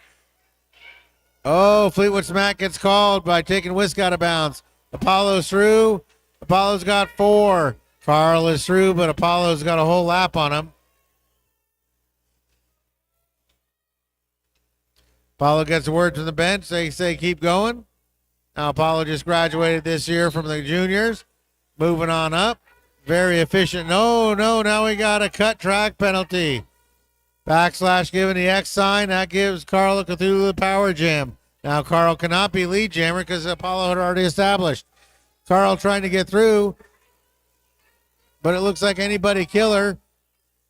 Oh, Fleetwood Smack gets called by taking Whisk out of bounds. Apollo's through. Apollo's got 4. Carl is through, but Apollo's got a whole lap on him. Apollo gets a word from the bench. They say keep going. Now Apollo just graduated this year from the juniors. Moving on up. Very efficient. No, now we got a cut track penalty. Backslash giving the X sign. That gives Carl Cthulhu the power jam. Now Carl cannot be lead jammer because Apollo had already established. Carl trying to get through, but it looks like Anybody Killer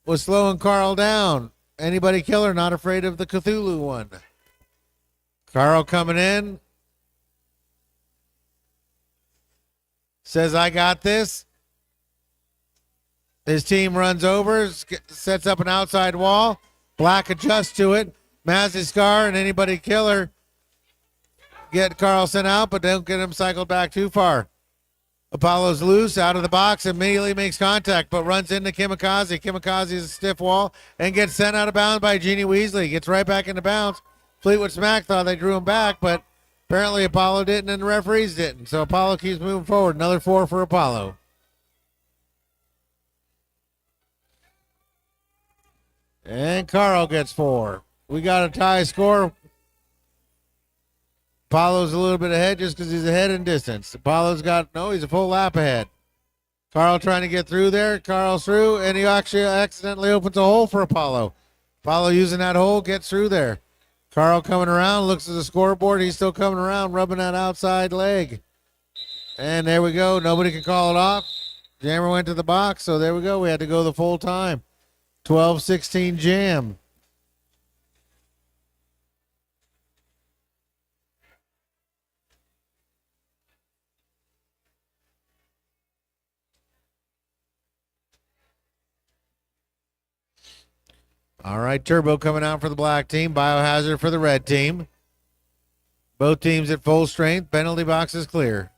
was slowing Carl down. Anybody Killer not afraid of the Cthulhu one. Carl coming in. Says, I got this. His team runs over, sets up an outside wall. Black adjusts to it. Mazzy Scar and Anybody Killer get Carl sent out, but don't get him cycled back too far. Apollo's loose, out of the box, immediately makes contact, but runs into Kimikaze. Kimikaze is a stiff wall and gets sent out of bounds by Jeannie Weasley. Gets right back into bounds. Fleetwood Smack thought they drew him back, but apparently Apollo didn't and the referees didn't. So Apollo keeps moving forward. Another 4 for Apollo. And Carl gets 4. We got a tie score. Apollo's a little bit ahead just because he's ahead in distance. Apollo's he's a full lap ahead. Carl trying to get through there. Carl's through, and he actually accidentally opens a hole for Apollo. Apollo using that hole, gets through there. Carl coming around, looks at the scoreboard. He's still coming around, rubbing that outside leg. And there we go. Nobody can call it off. Jammer went to the box, so there we go. We had to go the full time. 12-16 jam. All right, Turbo coming out for the black team. Biohazard for the red team. Both teams at full strength. Penalty box is clear.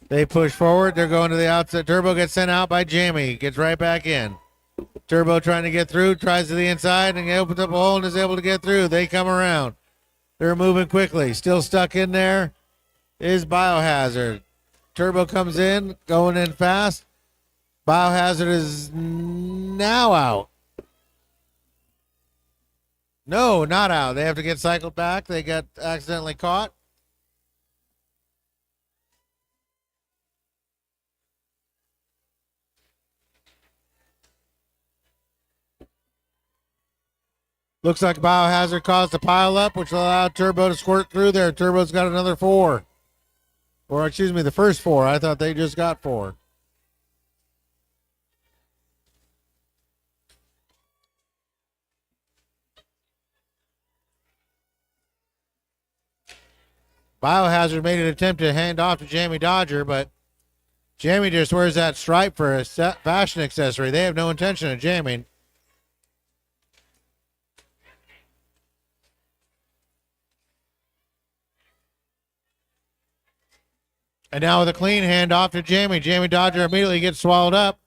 They push forward. They're going to the outside. Turbo gets sent out by Jamie. Gets right back in. Turbo trying to get through. Tries to the inside and opens up a hole and is able to get through. They come around. They're moving quickly. Still stuck in there is Biohazard. Turbo comes in, going in fast. Biohazard is now out. No, not out. They have to get cycled back. They got accidentally caught. Looks like Biohazard caused a pile up, which allowed Turbo to squirt through there. Turbo's got another 4. Or, excuse me, the first 4. I thought they just got 4. Biohazard made an attempt to hand off to Jamie Dodger, but Jamie just wears that stripe for a fashion accessory. They have no intention of jamming. And now with a clean hand off to Jamie. Jamie Dodger immediately gets swallowed up.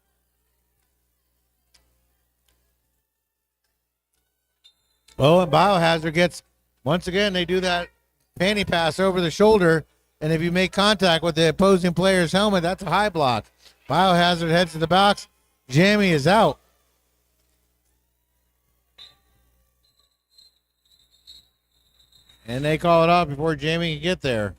Oh, and Biohazard gets, once again, they do that panty pass over the shoulder, and if you make contact with the opposing player's helmet, that's a high block. Biohazard heads to the box. Jamie is out. And they call it off before Jamie can get there.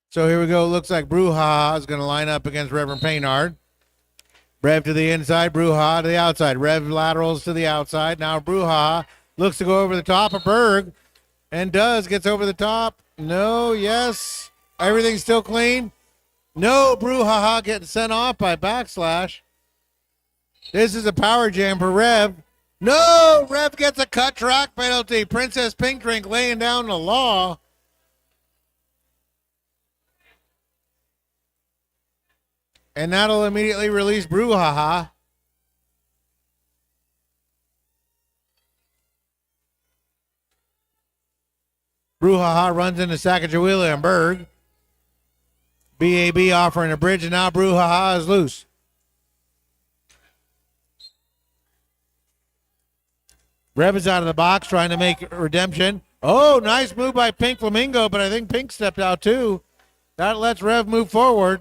So here we go. Looks like Brouhaha is going to line up against Reverend Paynard. Rev to the inside, Brouhaha to the outside. Rev laterals to the outside. Now Brouhaha looks to go over the top of Berg and gets over the top. No, yes. Everything's still clean. No, Brouhaha getting sent off by Backslash. This is a power jam for Rev. No, Rev gets a cut track penalty. Princess Pink Drink laying down the law. And that'll immediately release Brouhaha. Brouhaha runs into Sacagawea and Berg. BAB offering a bridge, and now Brouhaha is loose. Rev is out of the box trying to make redemption. Oh, nice move by Pink Flamingo, but I think Pink stepped out too. That lets Rev move forward.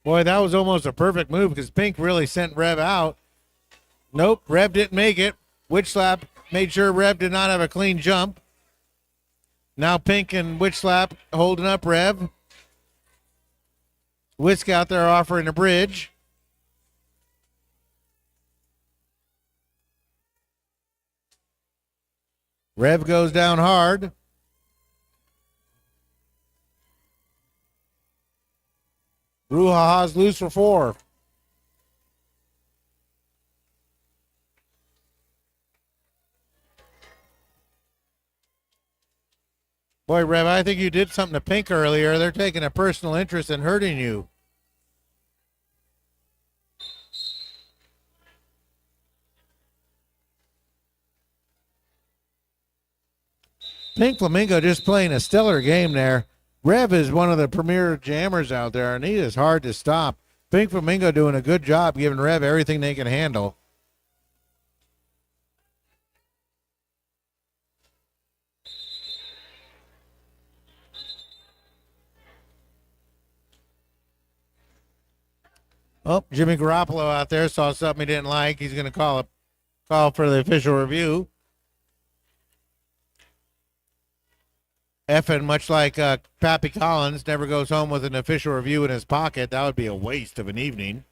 Boy, that was almost a perfect move because Pink really sent Rev out. Nope, Rev didn't make it. Witch Slap made sure Rev did not have a clean jump. Now Pink and Witch Slap holding up Rev. Whisk out there offering a bridge. Rev goes down hard. Brouhaha's loose for 4. Boy, Rev, I think you did something to Pink earlier. They're taking a personal interest in hurting you. Pink Flamingo just playing a stellar game there. Rev is one of the premier jammers out there, and he is hard to stop. Pink Flamingo doing a good job giving Rev everything they can handle. Oh, Jimmy Garoppolo out there saw something he didn't like. He's going to call for the official review. Effin, much like Pappy Collins, never goes home with an official review in his pocket. That would be a waste of an evening.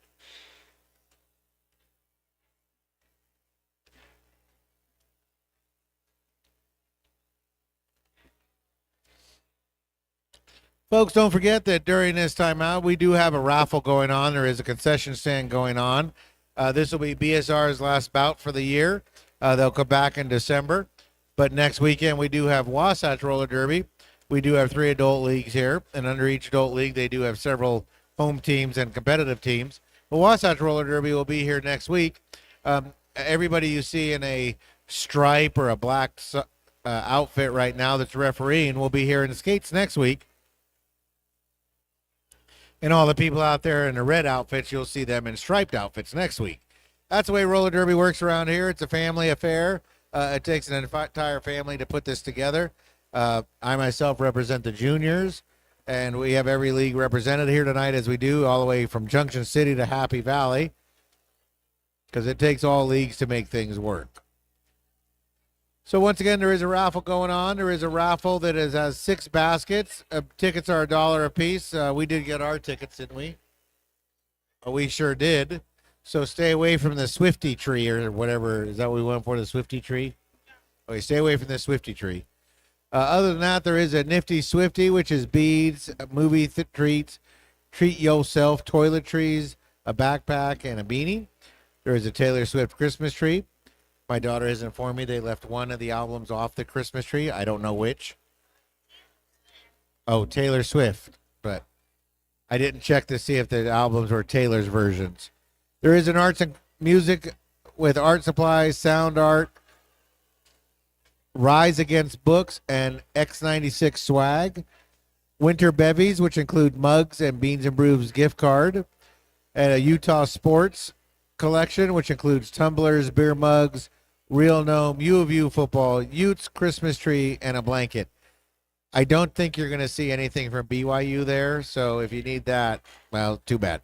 Folks, don't forget that during this timeout, we do have a raffle going on. There is a concession stand going on. This will be BSR's last bout for the year. They'll come back in December. But next weekend, we do have Wasatch Roller Derby. We do have 3 adult leagues here. And under each adult league, they do have several home teams and competitive teams. But Wasatch Roller Derby will be here next week. Everybody you see in a stripe or a black outfit right now that's refereeing will be here in the skates next week. And all the people out there in the red outfits, you'll see them in striped outfits next week. That's the way roller derby works around here. It's a family affair. It takes an entire family to put this together. I myself represent the juniors, and we have every league represented here tonight as we do, all the way from Junction City to Happy Valley, because it takes all leagues to make things work. So once again, there is a raffle going on. There is a raffle that has 6 baskets. Tickets are $1 a piece. We did get our tickets, didn't we? We sure did. So stay away from the Swiftie tree or whatever. Is that what we went for, the Swiftie tree? Okay, stay away from the Swiftie tree. Other than that, there is a nifty Swiftie, which is beads, movie treats, treat yourself, toiletries, a backpack, and a beanie. There is a Taylor Swift Christmas tree. My daughter has informed me they left one of the albums off the Christmas tree. I don't know which. Oh, Taylor Swift. But I didn't check to see if the albums were Taylor's versions. There is an arts and music with art supplies, sound art, Rise Against Books, and X96 swag. Winter bevies, which include mugs and Beans and Brews gift card. And a Utah Sports collection, which includes tumblers, beer mugs, Real Gnome, U of U football, Utes, Christmas tree, and a blanket. I don't think you're going to see anything from BYU there, so if you need that, well, too bad.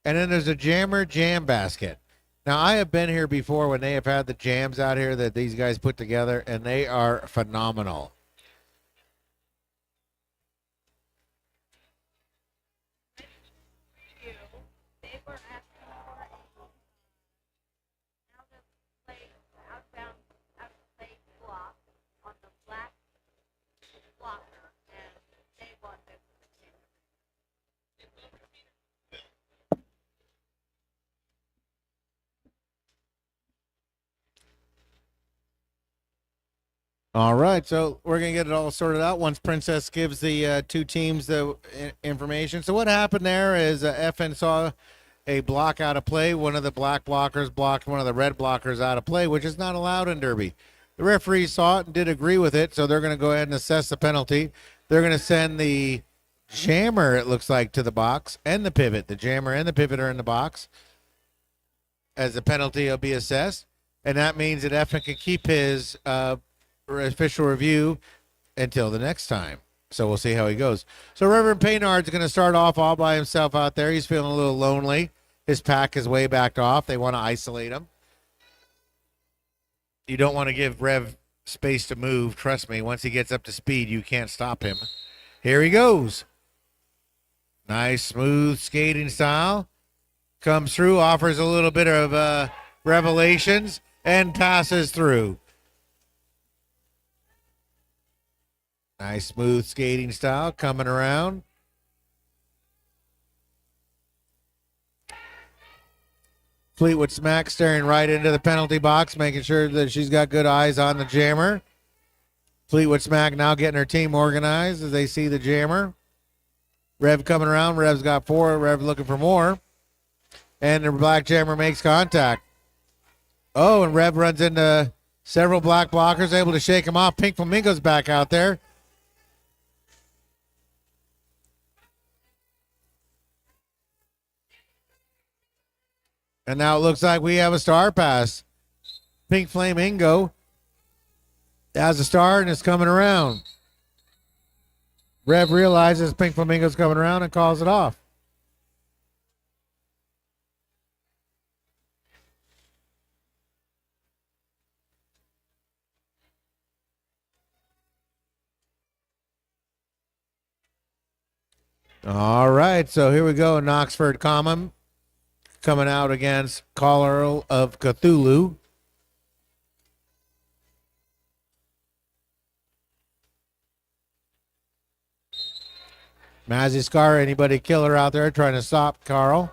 And then there's a Jammer Jam Basket. Now, I have been here before when they have had the jams out here that these guys put together, and they are phenomenal. All right, so we're going to get it all sorted out once Princess gives the 2 teams the information. So what happened there is FN saw a block out of play. One of the black blockers blocked one of the red blockers out of play, which is not allowed in Derby. The referee saw it and did agree with it, so they're going to go ahead and assess the penalty. They're going to send the jammer, it looks like, to the box, and the pivot. The jammer and the pivot are in the box as the penalty will be assessed, and that means that FN can keep his official review until the next time. So we'll see how he goes. So Reverend Paynard's going to start off all by himself out there. He's feeling a little lonely. His pack is way backed off. They want to isolate him. You don't want to give Rev space to move. Trust me, once he gets up to speed, you can't stop him. Here he goes. Nice, smooth skating style. Comes through, offers a little bit of revelations, and passes through. Nice, smooth skating style coming around. Fleetwood Smack staring right into the penalty box, making sure that she's got good eyes on the jammer. Fleetwood Smack now getting her team organized as they see the jammer. Rev coming around. Rev's got 4. Rev looking for more. And the black jammer makes contact. Oh, and Rev runs into several black blockers, able to shake him off. Pink Flamingo's back out there. And now it looks like we have a star pass. Pink Flamingo has a star and is coming around. Rev realizes Pink Flamingo's coming around and calls it off. All right, so here we go. Knoxford Common coming out against Caller of Cthulhu. Mazzy Scar, anybody killer out there trying to stop Carl.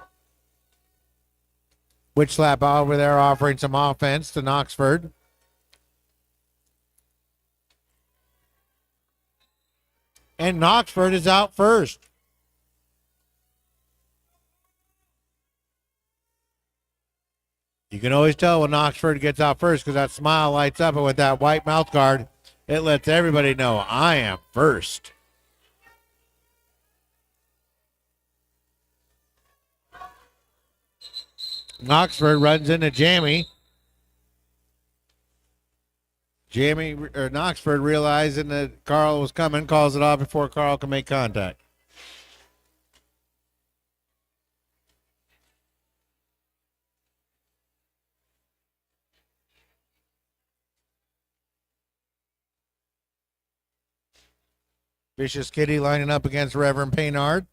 Witch Slap over there offering some offense to Knoxford. And Knoxford is out first. You can always tell when Knoxford gets out first because that smile lights up, and with that white mouth guard, it lets everybody know I am first. Knoxford runs into Jamie. Knoxford, realizing that Carl was coming, calls it off before Carl can make contact. Vicious Kitty lining up against Reverend Paynard.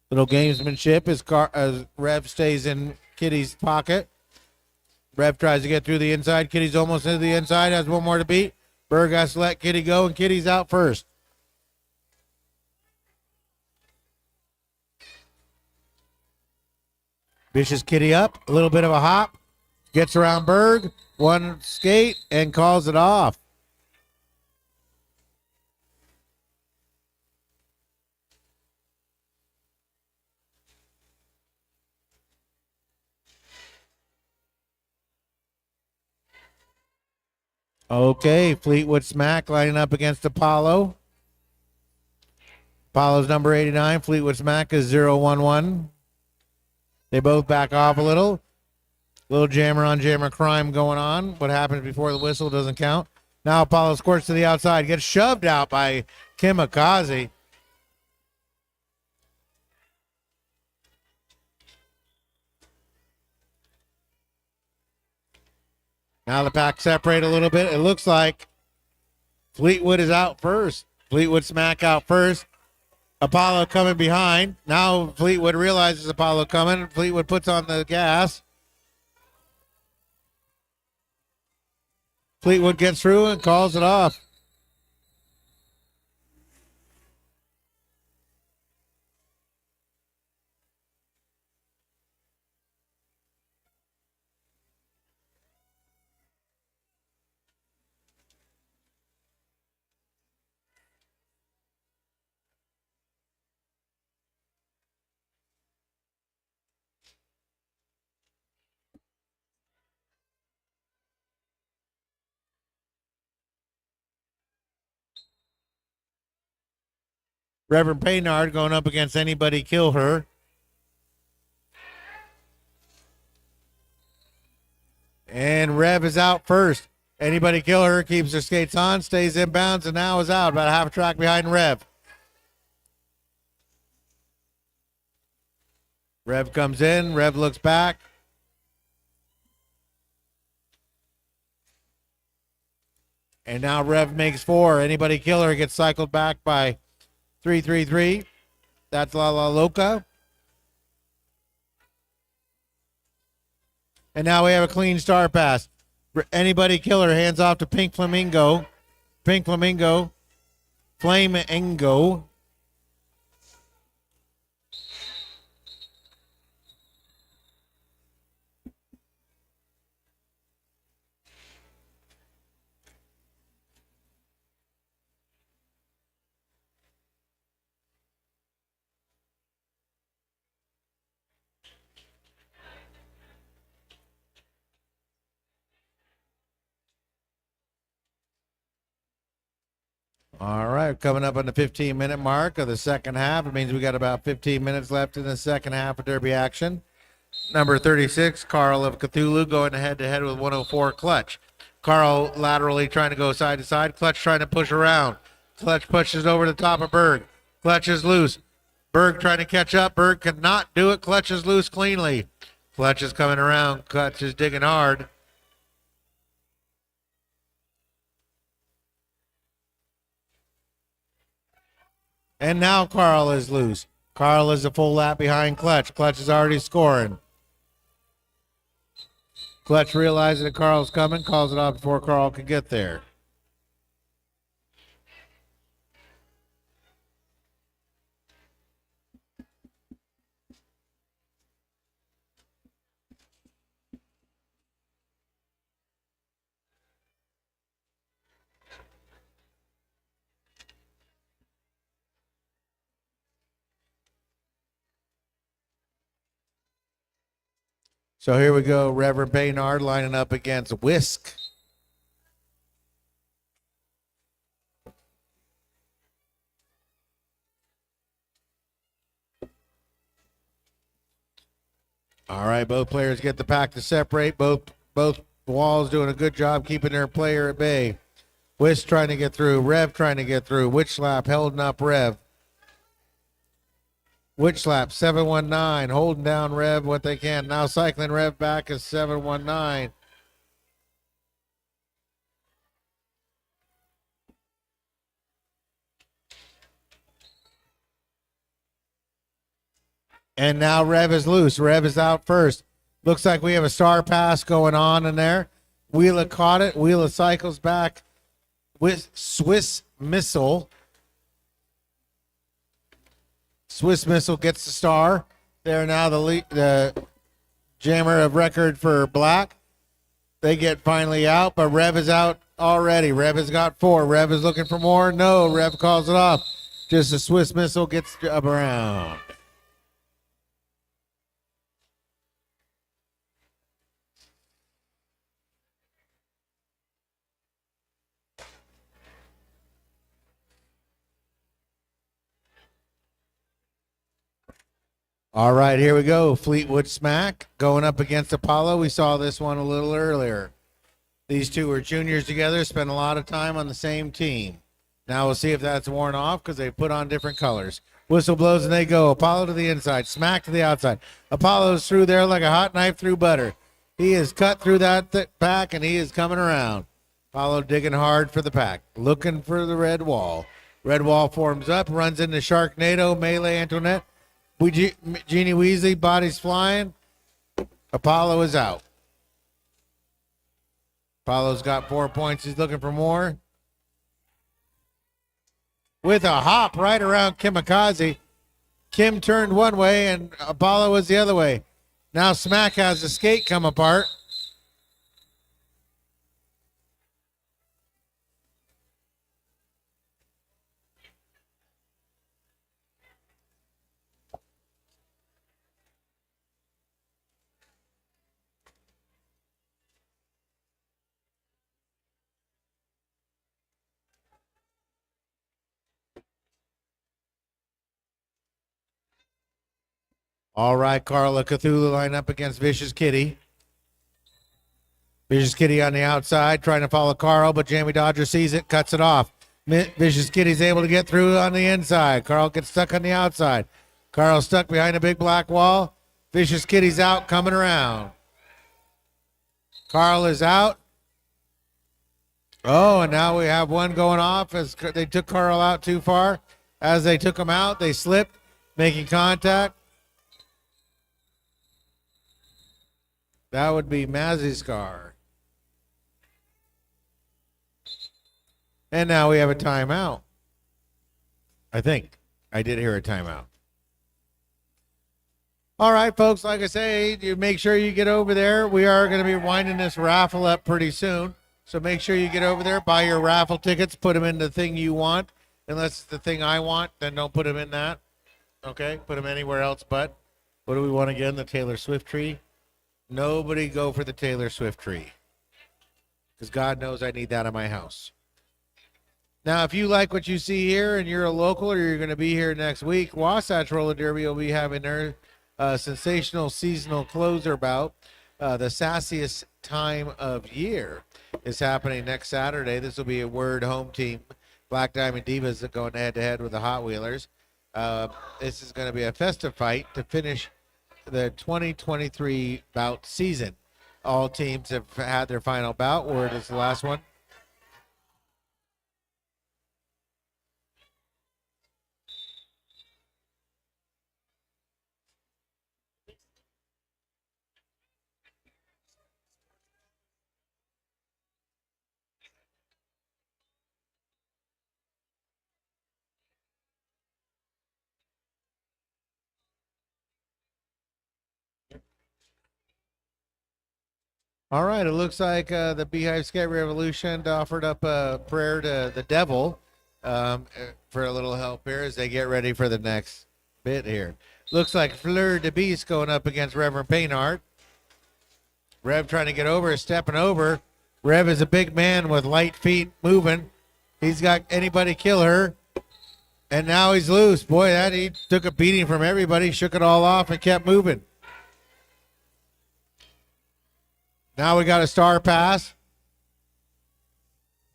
Little gamesmanship as Rev stays in Kitty's pocket. Rev tries to get through the inside. Kitty's almost into the inside. Has one more to beat. Berg has to let Kitty go, and Kitty's out first. Vicious Kitty up. A little bit of a hop. Gets around Berg. One skate and calls it off. Okay, Fleetwood Smack lining up against Apollo. Apollo's number 89. Fleetwood Smack is 011. They both back off a little. Little jammer on jammer crime going on. What happens before the whistle doesn't count. Now Apollo squirts to the outside. Gets shoved out by Kimikaze. Now the pack separate a little bit. It looks like Fleetwood is out first. Fleetwood Smack out first. Apollo coming behind. Now Fleetwood realizes Apollo coming. Fleetwood puts on the gas. Fleetwood gets through and calls it off. Reverend Paynard going up against Anybody Kill Her. And Rev is out first. Anybody Killer keeps their skates on, stays inbounds, and now is out. About a half a track behind Rev. Rev comes in. Rev looks back. And now Rev makes 4. Anybody Killer gets cycled back by 333. That's La La Loca. And now we have a clean star pass. Anybody Killer hands off to Pink Flamingo. Pink Flamingo. Flamingo. All right, coming up on the 15-minute mark of the second half. It means we got about 15 minutes left in the second half of Derby action. Number 36, Carl of Cthulhu, going head-to-head with 104 Clutch. Carl laterally trying to go side to side. Clutch trying to push around. Clutch pushes over the top of Berg. Clutch is loose. Berg trying to catch up. Berg cannot do it. Clutch is loose cleanly. Clutch is coming around. Clutch is digging hard. And now Carl is loose. Carl is a full lap behind Clutch. Clutch is already scoring. Clutch realizes that Carl's coming, calls it off before Carl can get there. So here we go. Reverend Baynard lining up against Whisk. All right, both players get the pack to separate. Both walls doing a good job keeping their player at bay. Whisk trying to get through. Rev trying to get through. Witch Slap holding up Rev. Witch Slap 719 holding down Rev what they can. Now cycling Rev back is 719. And now Rev is loose. Rev is out first. Looks like we have a star pass going on in there. Wheeler caught it. Wheeler cycles back with Swiss Missile. Swiss Missile gets the star. They're now the jammer of record for Black. They get finally out, but Rev is out already. Rev has got 4. Rev is looking for more. No, Rev calls it off. Just a Swiss Missile gets up around. All right, here we go. Fleetwood Smack going up against Apollo. We saw this one a little earlier. These two were juniors together, spent a lot of time on the same team. Now we'll see if that's worn off because they put on different colors. Whistle blows and they go. Apollo to the inside, Smack to the outside. Apollo's through there like a hot knife through butter. He is cut through that pack and he is coming around. Apollo digging hard for the pack, looking for the red wall. Red wall forms up, runs into Sharknado, Melee Antoinette. Jeannie Weasley, bodies flying. Apollo is out. Apollo's got 4 points. He's looking for more. With a hop right around Kimikaze. Kim turned one way and Apollo was the other way. Now Smack has the skate come apart. All right, Carla Cthulhu line up against Vicious Kitty. Vicious Kitty on the outside, trying to follow Carl, but Jamie Dodger sees it, cuts it off. Vicious Kitty's able to get through on the inside. Carl gets stuck on the outside. Carl's stuck behind a big black wall. Vicious Kitty's out, coming around. Carl is out. Oh, and now we have one going off as they took Carl out too far. As they took him out, they slipped, making contact. That would be Mazzy's car. And now we have a timeout. I think. I did hear a timeout. All right, folks, like I say, you make sure you get over there. We are going to be winding this raffle up pretty soon. So make sure you get over there, buy your raffle tickets, put them in the thing you want. Unless it's the thing I want, then don't put them in that. Okay? Put them anywhere else but. What do we want again? The Taylor Swift tree? Nobody go for the Taylor Swift tree. Because God knows I need that in my house. Now, if you like what you see here and you're a local or you're going to be here next week, Wasatch Roller Derby will be having their sensational seasonal closer bout. The sassiest time of year is happening next Saturday. This will be a word home team. Black Diamond Divas going head-to-head with the Hot Wheelers. This is going to be a festive fight to finish the 2023 bout season. All teams have had their final bout. Word is the last one. All right, it looks like the Beehive Skate Revolution offered up a prayer to the devil for a little help here as they get ready for the next bit here. Looks like Fleur de Beast going up against Reverend Painart. Rev trying to get over, stepping over. Rev is a big man with light feet moving. He's got anybody kill her. And now he's loose. Boy, he took a beating from everybody, shook it all off, and kept moving. Now we got a star pass.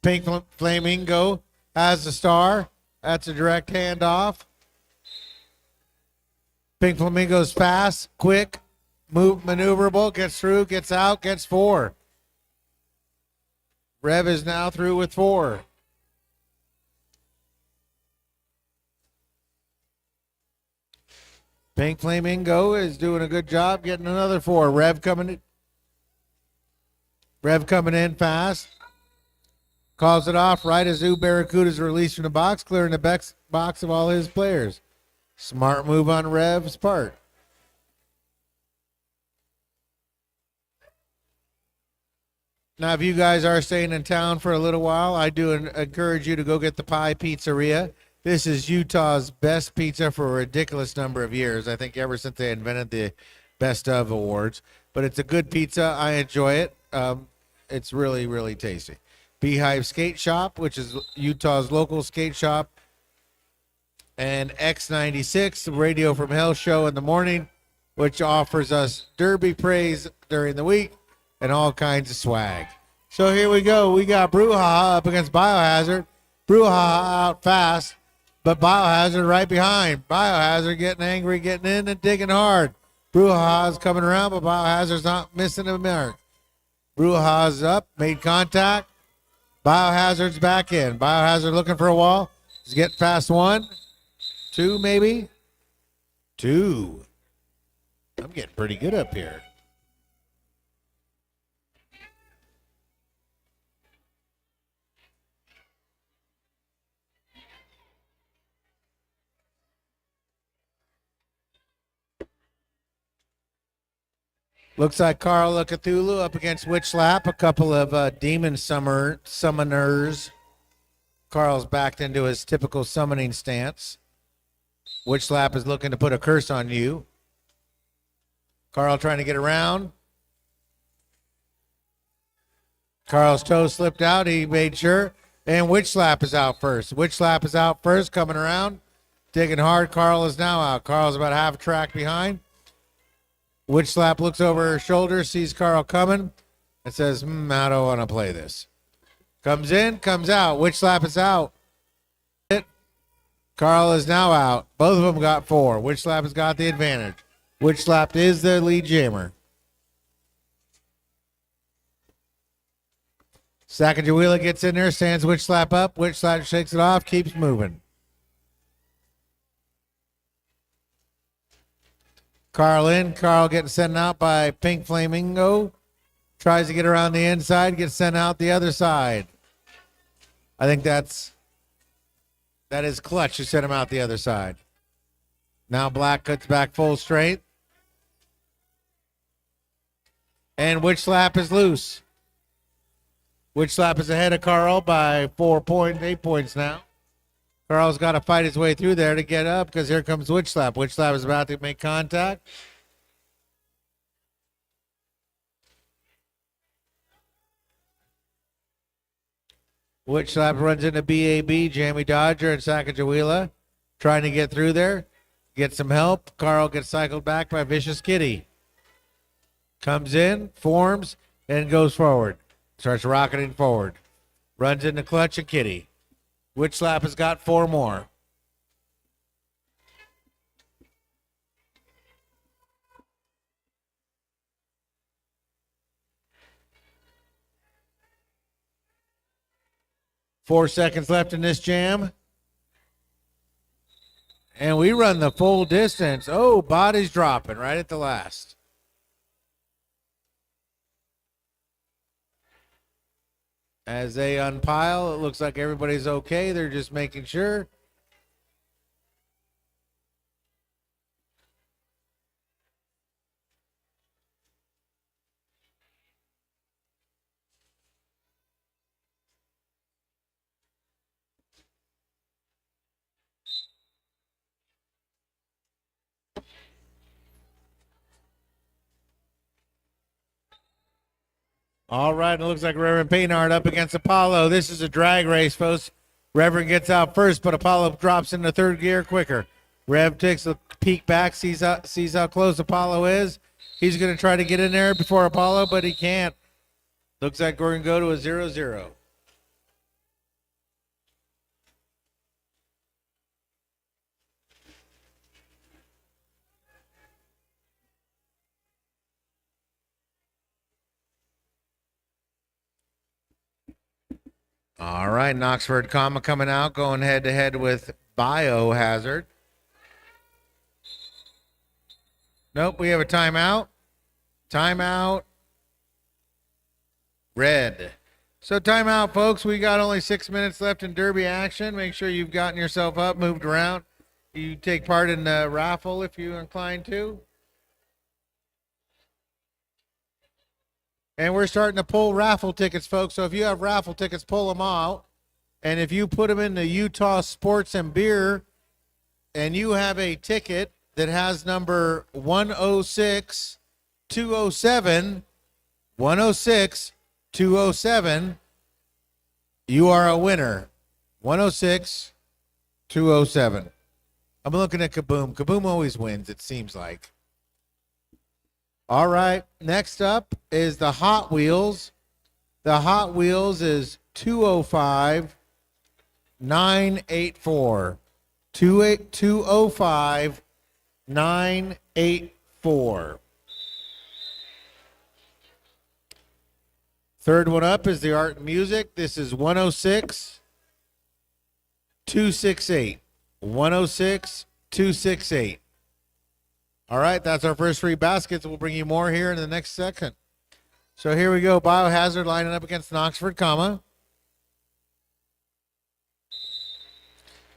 Pink Flamingo has the star. That's a direct handoff. Pink Flamingo's fast, quick, maneuverable, gets through, gets out, gets 4. Rev is now through with 4. Pink Flamingo is doing a good job getting another 4. Rev coming in fast. Calls it off right as Zoo Barracuda is released from the box, clearing the box of all his players. Smart move on Rev's part. Now, if you guys are staying in town for a little while, I do encourage you to go get the Pie Pizzeria. This is Utah's best pizza for a ridiculous number of years. I think ever since they invented the Best of awards. But it's a good pizza. I enjoy it. It's really, really tasty. Beehive Skate Shop, which is Utah's local skate shop. And X96, the Radio from Hell show in the morning, which offers us derby praise during the week and all kinds of swag. So here we go. We got Brouhaha up against Biohazard. Brouhaha out fast, but Biohazard right behind. Biohazard getting angry, getting in and digging hard. Brouhaha's coming around, but Biohazard's not missing the mark. Brouhaha's up, made contact. Biohazard's back in. Biohazard looking for a wall. He's getting past 1, 2 maybe. 2. I'm getting pretty good up here. Looks like Carl Cthulhu up against Witch Slap, a couple of demon summoners. Carl's backed into his typical summoning stance. Witch Slap is looking to put a curse on you. Carl trying to get around. Carl's toe slipped out. He made sure. And Witch Slap is out first. Witch Slap is out first, coming around. Digging hard. Carl is now out. Carl's about half a track behind. Witch Slap looks over her shoulder, sees Carl coming. and says, I don't want to play this. Comes in, comes out. Witch slap is out. Carl is now out. Both of them got 4. Witch slap has got the advantage. Witch slap is the lead jammer. Sacagawea gets in there, stands witch slap up. Witch slap shakes it off, keeps moving. Carl in. Carl getting sent out by Pink Flamingo. Tries to get around the inside, gets sent out the other side. I think that is clutch to send him out the other side. Now Black cuts back full strength. And Witch Slap is loose. Witch Slap is ahead of Carl by 8 points now. Carl's got to fight his way through there to get up because here comes Witch Slap. Witch Slap is about to make contact. Witch Slap runs into BAB, Jamie Dodger, and Sacagawea. Trying to get through there. Get some help. Carl gets cycled back by Vicious Kitty. Comes in, forms, and goes forward. Starts rocketing forward. Runs into Clutch and Kitty. Witch Slap has got 4 more. Four seconds left in this jam. And we run the full distance. Oh, body's dropping right at the last. As they unpile, it looks like everybody's okay. They're just making sure. All right, it looks like Reverend Paynard up against Apollo. This is a drag race, folks. Reverend gets out first, but Apollo drops into third gear quicker. Rev takes a peek back, sees how close Apollo is. He's going to try to get in there before Apollo, but he can't. Looks like we're going to go to a 0-0. All right, Knoxford Comma coming out, going head-to-head with Biohazard. Nope, we have a timeout. Timeout. Red. So timeout, folks. We got only 6 minutes left in Derby action. Make sure you've gotten yourself up, moved around. You take part in the raffle if you're inclined to. And we're starting to pull raffle tickets, folks. So if you have raffle tickets, pull them out. And if you put them in the Utah Sports and Beer, and you have a ticket that has number 106-207, 106-207, you are a winner. 106-207. I'm looking at Kaboom. Kaboom always wins, it seems like. All right, next up is the Hot Wheels. The Hot Wheels is 205-984. 205-984. Third one up is the Art and Music. This is 106-268. 106-268. All right, that's our first 3 baskets. We'll bring you more here in the next second. So here we go. Biohazard lining up against Knoxford, comma.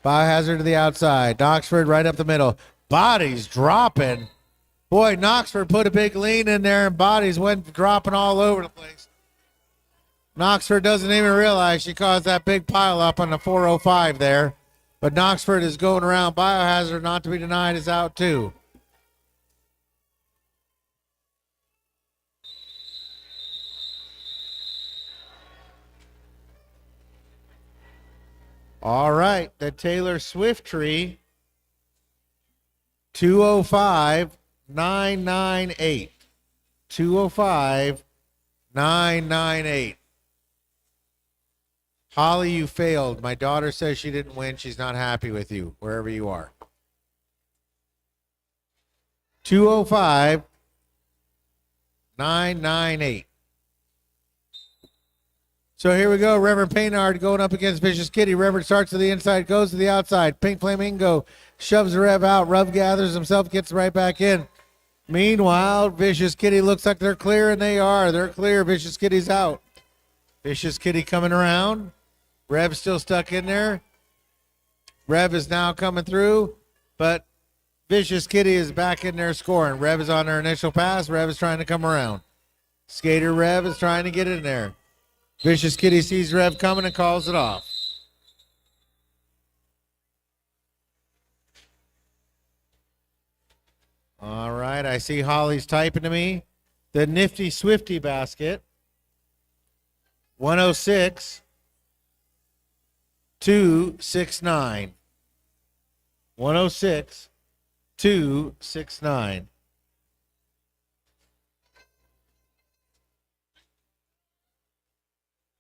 Biohazard to the outside. Knoxford right up the middle. Bodies dropping. Boy, Knoxford put a big lean in there, and bodies went dropping all over the place. Knoxford doesn't even realize she caused that big pile up on the 405 there. But Knoxford is going around. Biohazard, not to be denied, is out too. All right, the Taylor Swift tree, 205-998. 205-998. 998. Holly, you failed. My daughter says she didn't win. She's not happy with you, wherever you are. 205. 998. So here we go. Reverend Paynard going up against Vicious Kitty. Reverend starts to the inside, goes to the outside. Pink Flamingo shoves the Rev out. Rev gathers himself, gets right back in. Meanwhile, Vicious Kitty looks like they're clear, and they are. They're clear. Vicious Kitty's out. Vicious Kitty coming around. Rev still stuck in there. Rev is now coming through, but Vicious Kitty is back in there scoring. Rev is on her initial pass. Rev is trying to come around. Skater Rev is trying to get in there. Vicious Kitty sees Rev coming and calls it off. All right, I see Holly's typing to me. The nifty Swifty basket. 106. 269. 106. 269.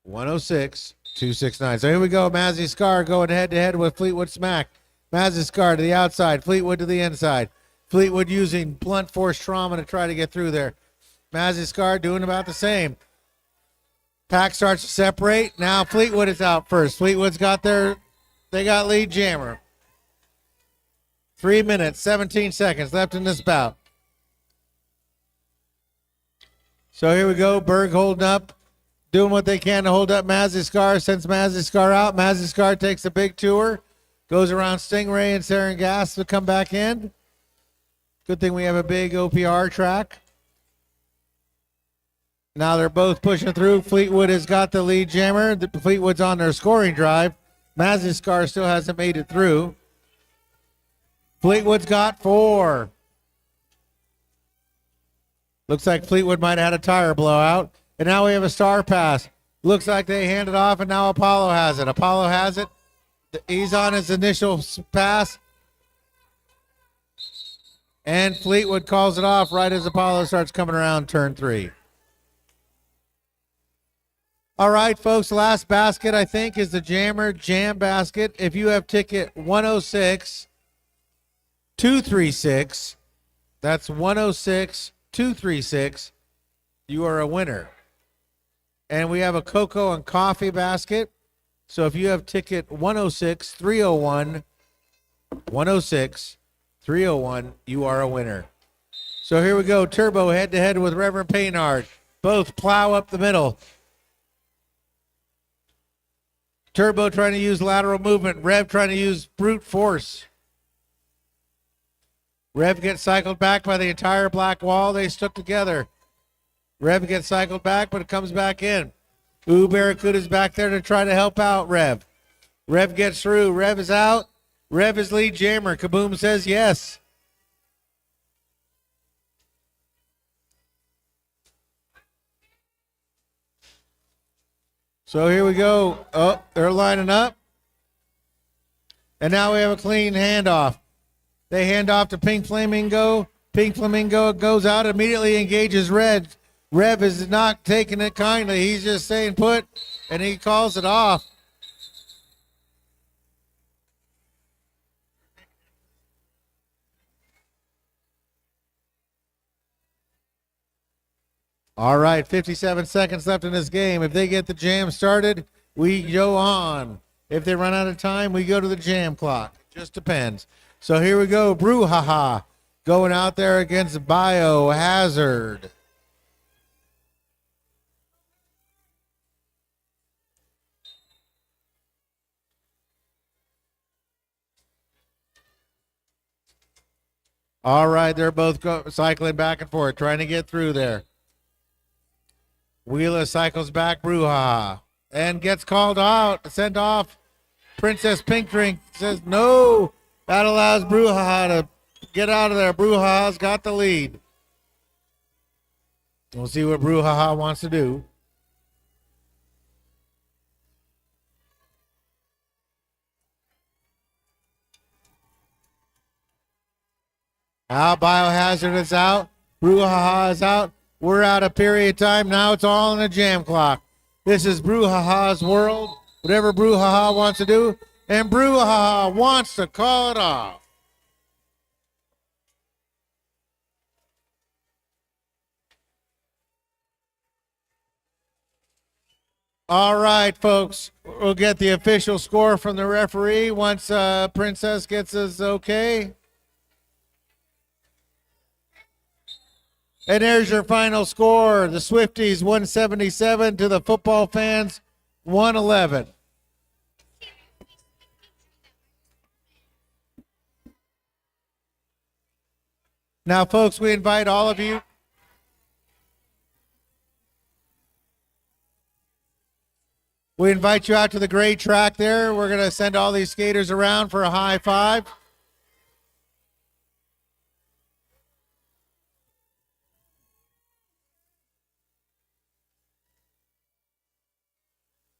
$106,269. So here we go. Mazzy Scar going head to head with Fleetwood Smack. Mazzy Scar to the outside. Fleetwood to the inside. Fleetwood using blunt force trauma to try to get through there. Mazzy Scar doing about the same. Pack starts to separate. Now Fleetwood is out first. Fleetwood's got they got lead jammer. 3 minutes, 17 seconds left in this bout. So here we go. Berg holding up, doing what they can to hold up Mazzy Scar. Sends Mazzy Scar out. Mazzy Scar takes a big tour. Goes around Stingray and Sarin Gas to come back in. Good thing we have a big OPR track. Now they're both pushing through. Fleetwood has got the lead jammer. Fleetwood's on their scoring drive. Mazzy Scar still hasn't made it through. Fleetwood's got 4. Looks like Fleetwood might have had a tire blowout. And now we have a star pass. Looks like they hand it off, and now Apollo has it. Apollo has it. He's on his initial pass. And Fleetwood calls it off right as Apollo starts coming around turn 3. All right, folks, last basket, I think, is the Jammer Jam basket. If you have ticket 106-236, that's 106-236, you are a winner. And we have a cocoa and coffee basket. So if you have ticket 106-301, 106-301, you are a winner. So here we go, Turbo head-to-head with Reverend Paynard. Both plow up the middle. Turbo trying to use lateral movement. Rev trying to use brute force. Rev gets cycled back by the entire black wall. They stuck together. Rev gets cycled back, but it comes back in. Ooh, Barracuda's back there to try to help out Rev. Rev gets through. Rev is out. Rev is lead jammer. Kaboom says yes. So here we go. Oh, they're lining up. And now we have a clean handoff. They hand off to Pink Flamingo. Pink Flamingo goes out, immediately engages Red. Rev is not taking it kindly. He's just staying put, and he calls it off. All right, 57 seconds left in this game. If they get the jam started, we go on. If they run out of time, we go to the jam clock. It just depends. So here we go. Brouhaha going out there against Biohazard. All right, they're both cycling back and forth, trying to get through there. Wheeler cycles back, Brouhaha, and gets called out, sent off. Princess Pink Drink says no. That allows Brouhaha to get out of there. Brouhaha's got the lead. We'll see what Brouhaha wants to do. Now Biohazard is out. Brouhaha is out. We're out of period time. Now it's all in a jam clock. This is Brouhaha's world. Whatever Brouhaha wants to do, and Brouhaha wants to call it off. All right, folks. We'll get the official score from the referee once Princess gets us okay. And there's your final score. The Swifties 177 to the football fans 111. Now, folks, we invite all of you. We invite you out to the grade track there. We're going to send all these skaters around for a high five.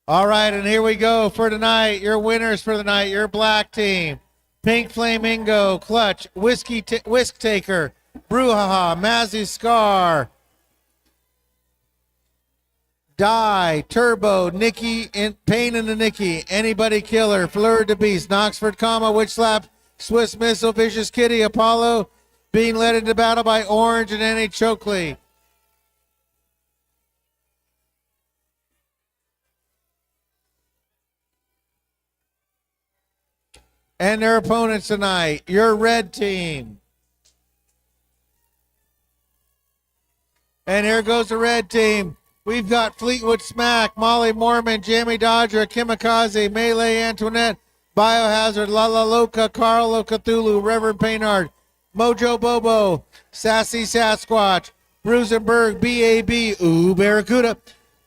All right, and here we go for tonight. Your winners for the night, your black team. Pink Flamingo, Clutch, Whisk Taker, Brouhaha, Mazzy Scar, Die, Turbo, Nikki, Pain in the Nikki, Anybody Killer, Fleur de Beast, Knoxford, Witch Slap, Swiss Missile, Vicious Kitty, Apollo, being led into battle by Orange and N.A. Chokley. And their opponents tonight, your red team. And here goes the red team. We've got Fleetwood Smack, Molly Mormon, Jamie Dodger, Kimikaze, Melee Antoinette, Biohazard, Lala Loca, Carlo Cthulhu, Reverend Painard, Mojo Bobo, Sassy Sasquatch, Bruisenberg, BAB, Ooh Barracuda,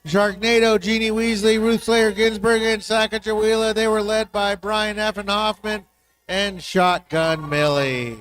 Sharknado, Jeannie Weasley, Ruth Slayer Ginsburg, and Sacagawea. They were led by Brian F. and Hoffman and Shotgun Millie.